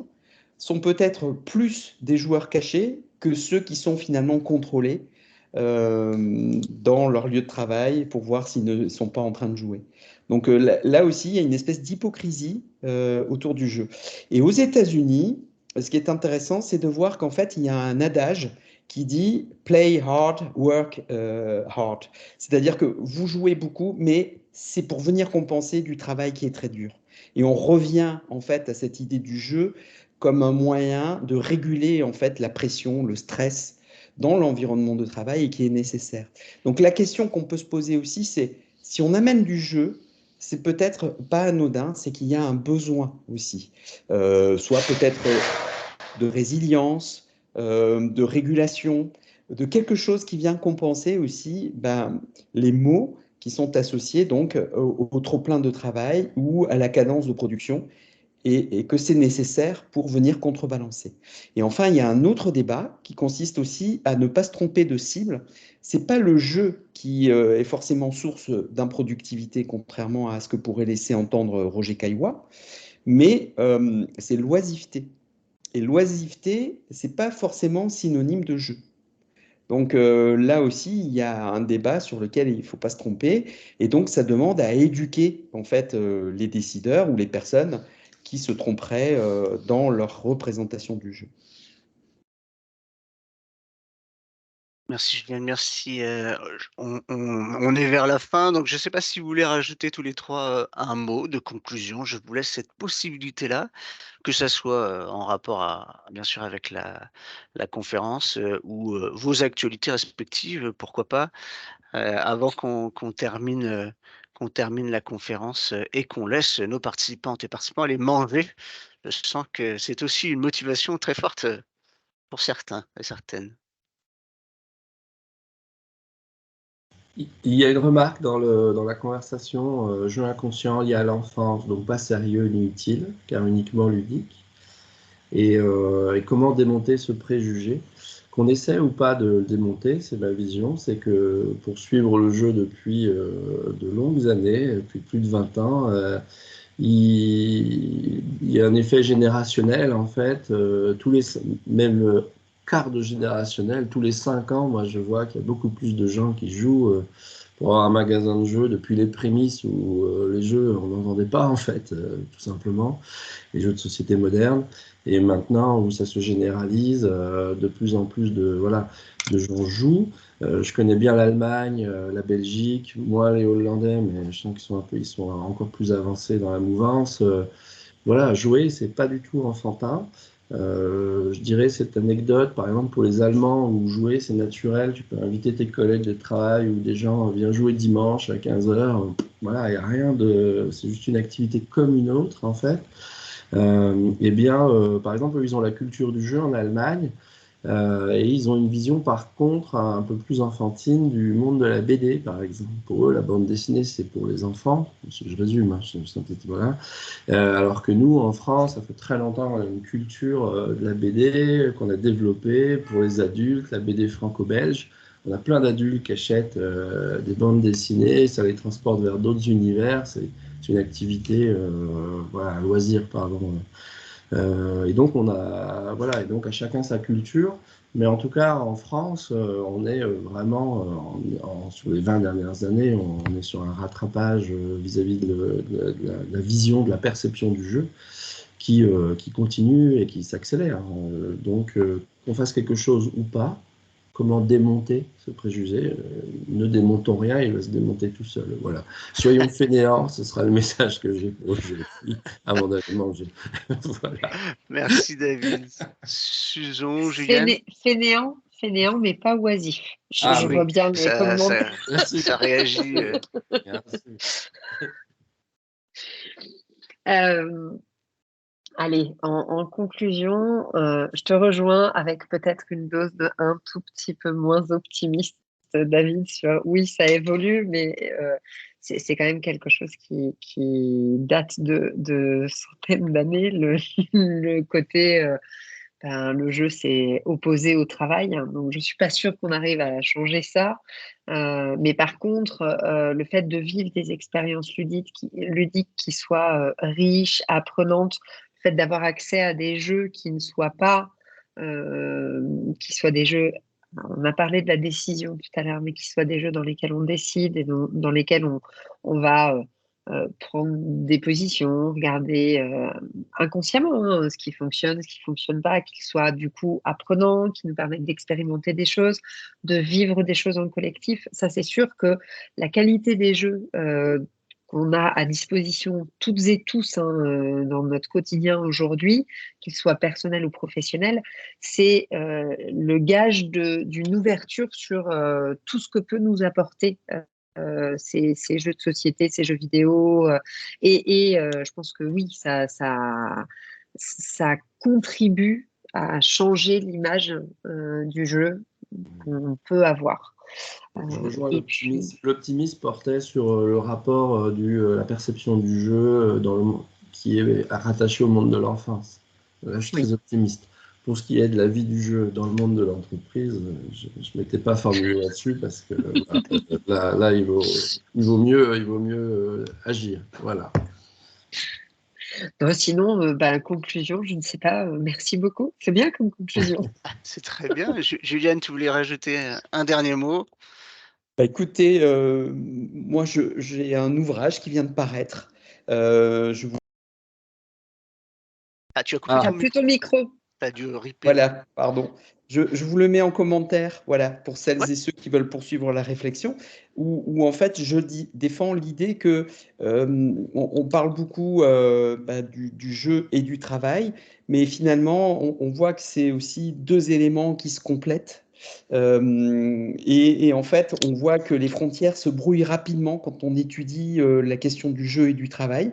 sont peut-être plus des joueurs cachés que ceux qui sont finalement contrôlés dans leur lieu de travail pour voir s'ils ne sont pas en train de jouer. Donc là aussi, il y a une espèce d'hypocrisie autour du jeu. Et aux États-Unis, ce qui est intéressant, c'est de voir qu'en fait, il y a un adage qui dit play hard, work hard. C'est-à-dire que vous jouez beaucoup, mais c'est pour venir compenser du travail qui est très dur. Et on revient en fait à cette idée du jeu comme un moyen de réguler en fait la pression, le stress dans l'environnement de travail et qui est nécessaire. Donc la question qu'on peut se poser aussi, c'est si on amène du jeu, c'est peut-être pas anodin, c'est qu'il y a un besoin aussi, soit peut-être de résilience, de régulation, de quelque chose qui vient compenser aussi les maux qui sont associés donc au trop-plein de travail ou à la cadence de production et que c'est nécessaire pour venir contrebalancer. Et enfin, il y a un autre débat qui consiste aussi à ne pas se tromper de cible. C'est pas le jeu qui est forcément source d'improductivité, contrairement à ce que pourrait laisser entendre Roger Caillois, mais c'est l'oisiveté. Et l'oisiveté, c'est pas forcément synonyme de jeu. Donc là aussi, il y a un débat sur lequel il ne faut pas se tromper. Et donc, ça demande à éduquer en fait les décideurs ou les personnes qui se tromperaient dans leur représentation du jeu. Merci Julien, merci. On est vers la fin, donc je ne sais pas si vous voulez rajouter tous les trois un mot de conclusion. Je vous laisse cette possibilité-là, que ça soit en rapport bien sûr avec la conférence ou vos actualités respectives, pourquoi pas, avant qu'on termine la conférence et qu'on laisse nos participantes et participants aller manger. Je sens que c'est aussi une motivation très forte pour certains et certaines. Il y a une remarque dans la conversation, jeu inconscient lié à l'enfance, donc pas sérieux ni utile, car uniquement ludique. Et comment démonter ce préjugé qu'on essaie ou pas de démonter, c'est ma vision, c'est que pour suivre le jeu depuis de longues années, depuis plus de 20 ans, il y a un effet générationnel en fait, même quart de générationnel, tous les 5 ans, moi je vois qu'il y a beaucoup plus de gens qui jouent pour avoir un magasin de jeux depuis les prémices où les jeux on n'en vendait pas en fait, tout simplement, les jeux de société modernes, et maintenant où ça se généralise, de plus en plus de gens jouent. Je connais bien l'Allemagne, la Belgique, moi les Hollandais, mais je sens qu'ils sont encore plus avancés dans la mouvance. Voilà, jouer, c'est pas du tout enfantin. Je dirais cette anecdote, par exemple pour les Allemands, où jouer c'est naturel, tu peux inviter tes collègues de travail ou des gens, viens jouer dimanche à 15h. Voilà, il n'y a rien de. C'est juste une activité comme une autre en fait. Par exemple, ils ont la culture du jeu en Allemagne. Et ils ont une vision par contre un peu plus enfantine du monde de la BD par exemple. Pour eux, la bande dessinée c'est pour les enfants, je résume, hein, voilà. Alors que nous en France, ça fait très longtemps qu'on a une culture de la BD qu'on a développée pour les adultes, la BD franco-belge. On a plein d'adultes qui achètent des bandes dessinées, ça les transporte vers d'autres univers, c'est une activité, voilà, un loisir, pardon. Et donc et donc à chacun sa culture, mais en tout cas en France, on est vraiment, sur les 20 dernières années, on est sur un rattrapage vis-à-vis de la vision, de la perception du jeu qui continue et qui s'accélère. Donc qu'on fasse quelque chose ou pas, comment démonter ce préjugé? Ne démontons rien, il va se démonter tout seul. Voilà. Soyons fainéants, ce sera le message que j'ai pour aujourd'hui avant d'aller manger. Voilà. Merci David. Susan, Juliane? Fainéant, mais pas oisif. Ah Je oui, vois bien les commentaires. Ça réagit. Allez, en conclusion, je te rejoins avec peut-être une dose de un tout petit peu moins optimiste, David, sur oui, ça évolue, mais c'est quand même quelque chose qui date de centaines d'années. Le côté, le jeu s'est opposé au travail, hein, donc je suis pas sûre qu'on arrive à changer ça. Mais par contre, le fait de vivre des expériences ludiques qui soient riches, apprenantes, le fait d'avoir accès à des jeux qui ne soient pas, qui soient des jeux. On a parlé de la décision tout à l'heure, mais qui soient des jeux dans lesquels on décide et dans lesquels on va prendre des positions, regarder inconsciemment ce qui fonctionne pas, qu'ils soient du coup apprenants, qui nous permettent d'expérimenter des choses, de vivre des choses en collectif. Ça, c'est sûr que la qualité des jeux qu'on a à disposition toutes et tous dans notre quotidien aujourd'hui, qu'ils soient personnels ou professionnels, c'est le gage d'une ouverture sur tout ce que peut nous apporter ces jeux de société, ces jeux vidéo. Je pense que oui, ça contribue à changer l'image du jeu qu'on peut avoir. Je rejoins Et puis, l'optimisme portait sur le rapport la perception du jeu qui est rattaché au monde de l'enfance. Là, je suis oui. très optimiste. Pour ce qui est de la vie du jeu dans le monde de l'entreprise, je ne m'étais pas formulé là-dessus parce que là, il vaut mieux agir. Voilà. Sinon, conclusion, je ne sais pas. Merci beaucoup. C'est bien comme conclusion. C'est très bien. Juliane, tu voulais rajouter un dernier mot? Bah, écoutez, moi j'ai un ouvrage qui vient de paraître. Je vous... Ah, tu as coupé Ah, Tu n'as ton plus micro. ton micro. Tu as dû ripper. Voilà, pardon. Je vous le mets en commentaire, voilà, pour celles Ouais. et ceux qui veulent poursuivre la réflexion, où en fait, défends l'idée que on parle beaucoup du jeu et du travail, mais finalement, on voit que c'est aussi deux éléments qui se complètent. Et en fait, on voit que les frontières se brouillent rapidement quand on étudie la question du jeu et du travail.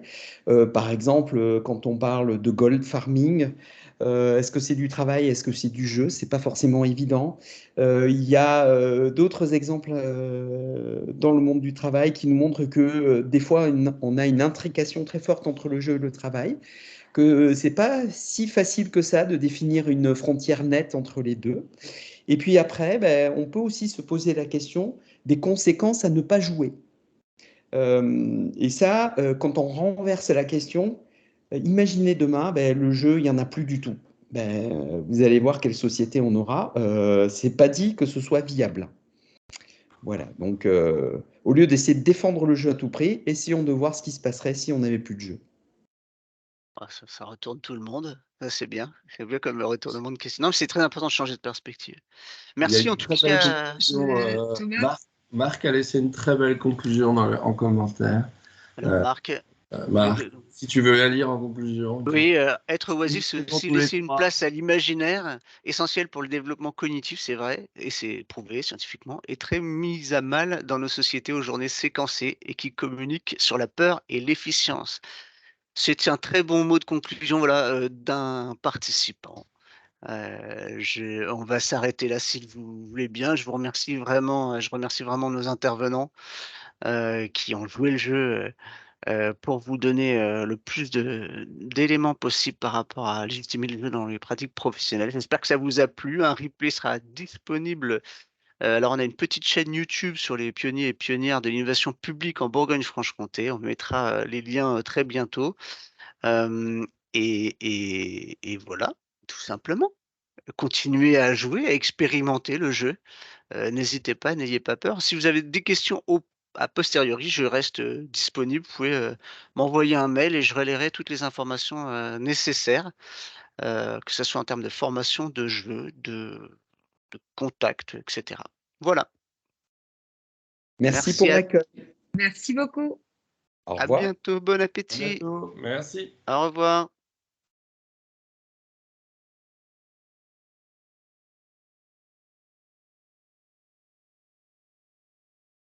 Par exemple, quand on parle de gold farming, est-ce que c'est du travail? Est-ce que c'est du jeu? C'est pas forcément évident. Il y a d'autres exemples dans le monde du travail qui nous montrent que des fois, on a une intrication très forte entre le jeu et le travail, que c'est pas si facile que ça de définir une frontière nette entre les deux. Et puis après, ben, on peut aussi se poser la question des conséquences à ne pas jouer. Et ça, quand on renverse la question, imaginez demain, ben, le jeu, il n'y en a plus du tout. Ben, vous allez voir quelle société on aura. C'est pas dit que ce soit viable. Voilà, donc au lieu d'essayer de défendre le jeu à tout prix, essayons de voir ce qui se passerait si on n'avait plus de jeu. Ah, ça retourne tout le monde. Ça, c'est bien. C'est bien comme le retournement de question. Non, mais c'est très important de changer de perspective. Il y a Merci en une tout très belle cas. conclusion. Thomas? Marc a laissé une très belle conclusion en commentaire. Alors, Euh, Marc, Marc, si tu veux la lire en conclusion. oui, être oisif, c'est Conclusion aussi tous les laisser une trois. place à l'imaginaire, essentiel pour le développement cognitif, c'est vrai, et c'est prouvé scientifiquement, et très mise à mal dans nos sociétés aux journées séquencées et qui communiquent sur la peur et l'efficience. C'est un très bon mot de conclusion, voilà, d'un participant. On va s'arrêter là si vous voulez bien. Je remercie vraiment nos intervenants, qui ont joué le jeu, pour vous donner, le plus d'éléments possibles par rapport à légitimer le jeu dans les pratiques professionnelles. J'espère que ça vous a plu. Un replay sera disponible. Alors on a une petite chaîne YouTube sur les pionniers et pionnières de l'innovation publique en Bourgogne-Franche-Comté. On mettra, les liens, très bientôt. Hem et voilà, tout simplement. Continuez à jouer, à expérimenter le jeu. N'hésitez pas, n'ayez pas peur. Si vous avez des questions a posteriori, je reste, disponible. Vous pouvez, m'envoyer un mail et je relayerai toutes les informations, nécessaires, que ce soit en termes de formation, de jeu, de contact, et cetera. Voilà. Merci Merci pour l'accueil. Merci beaucoup. Au à revoir. bientôt. Bon À appétit. bientôt. Merci. Au revoir.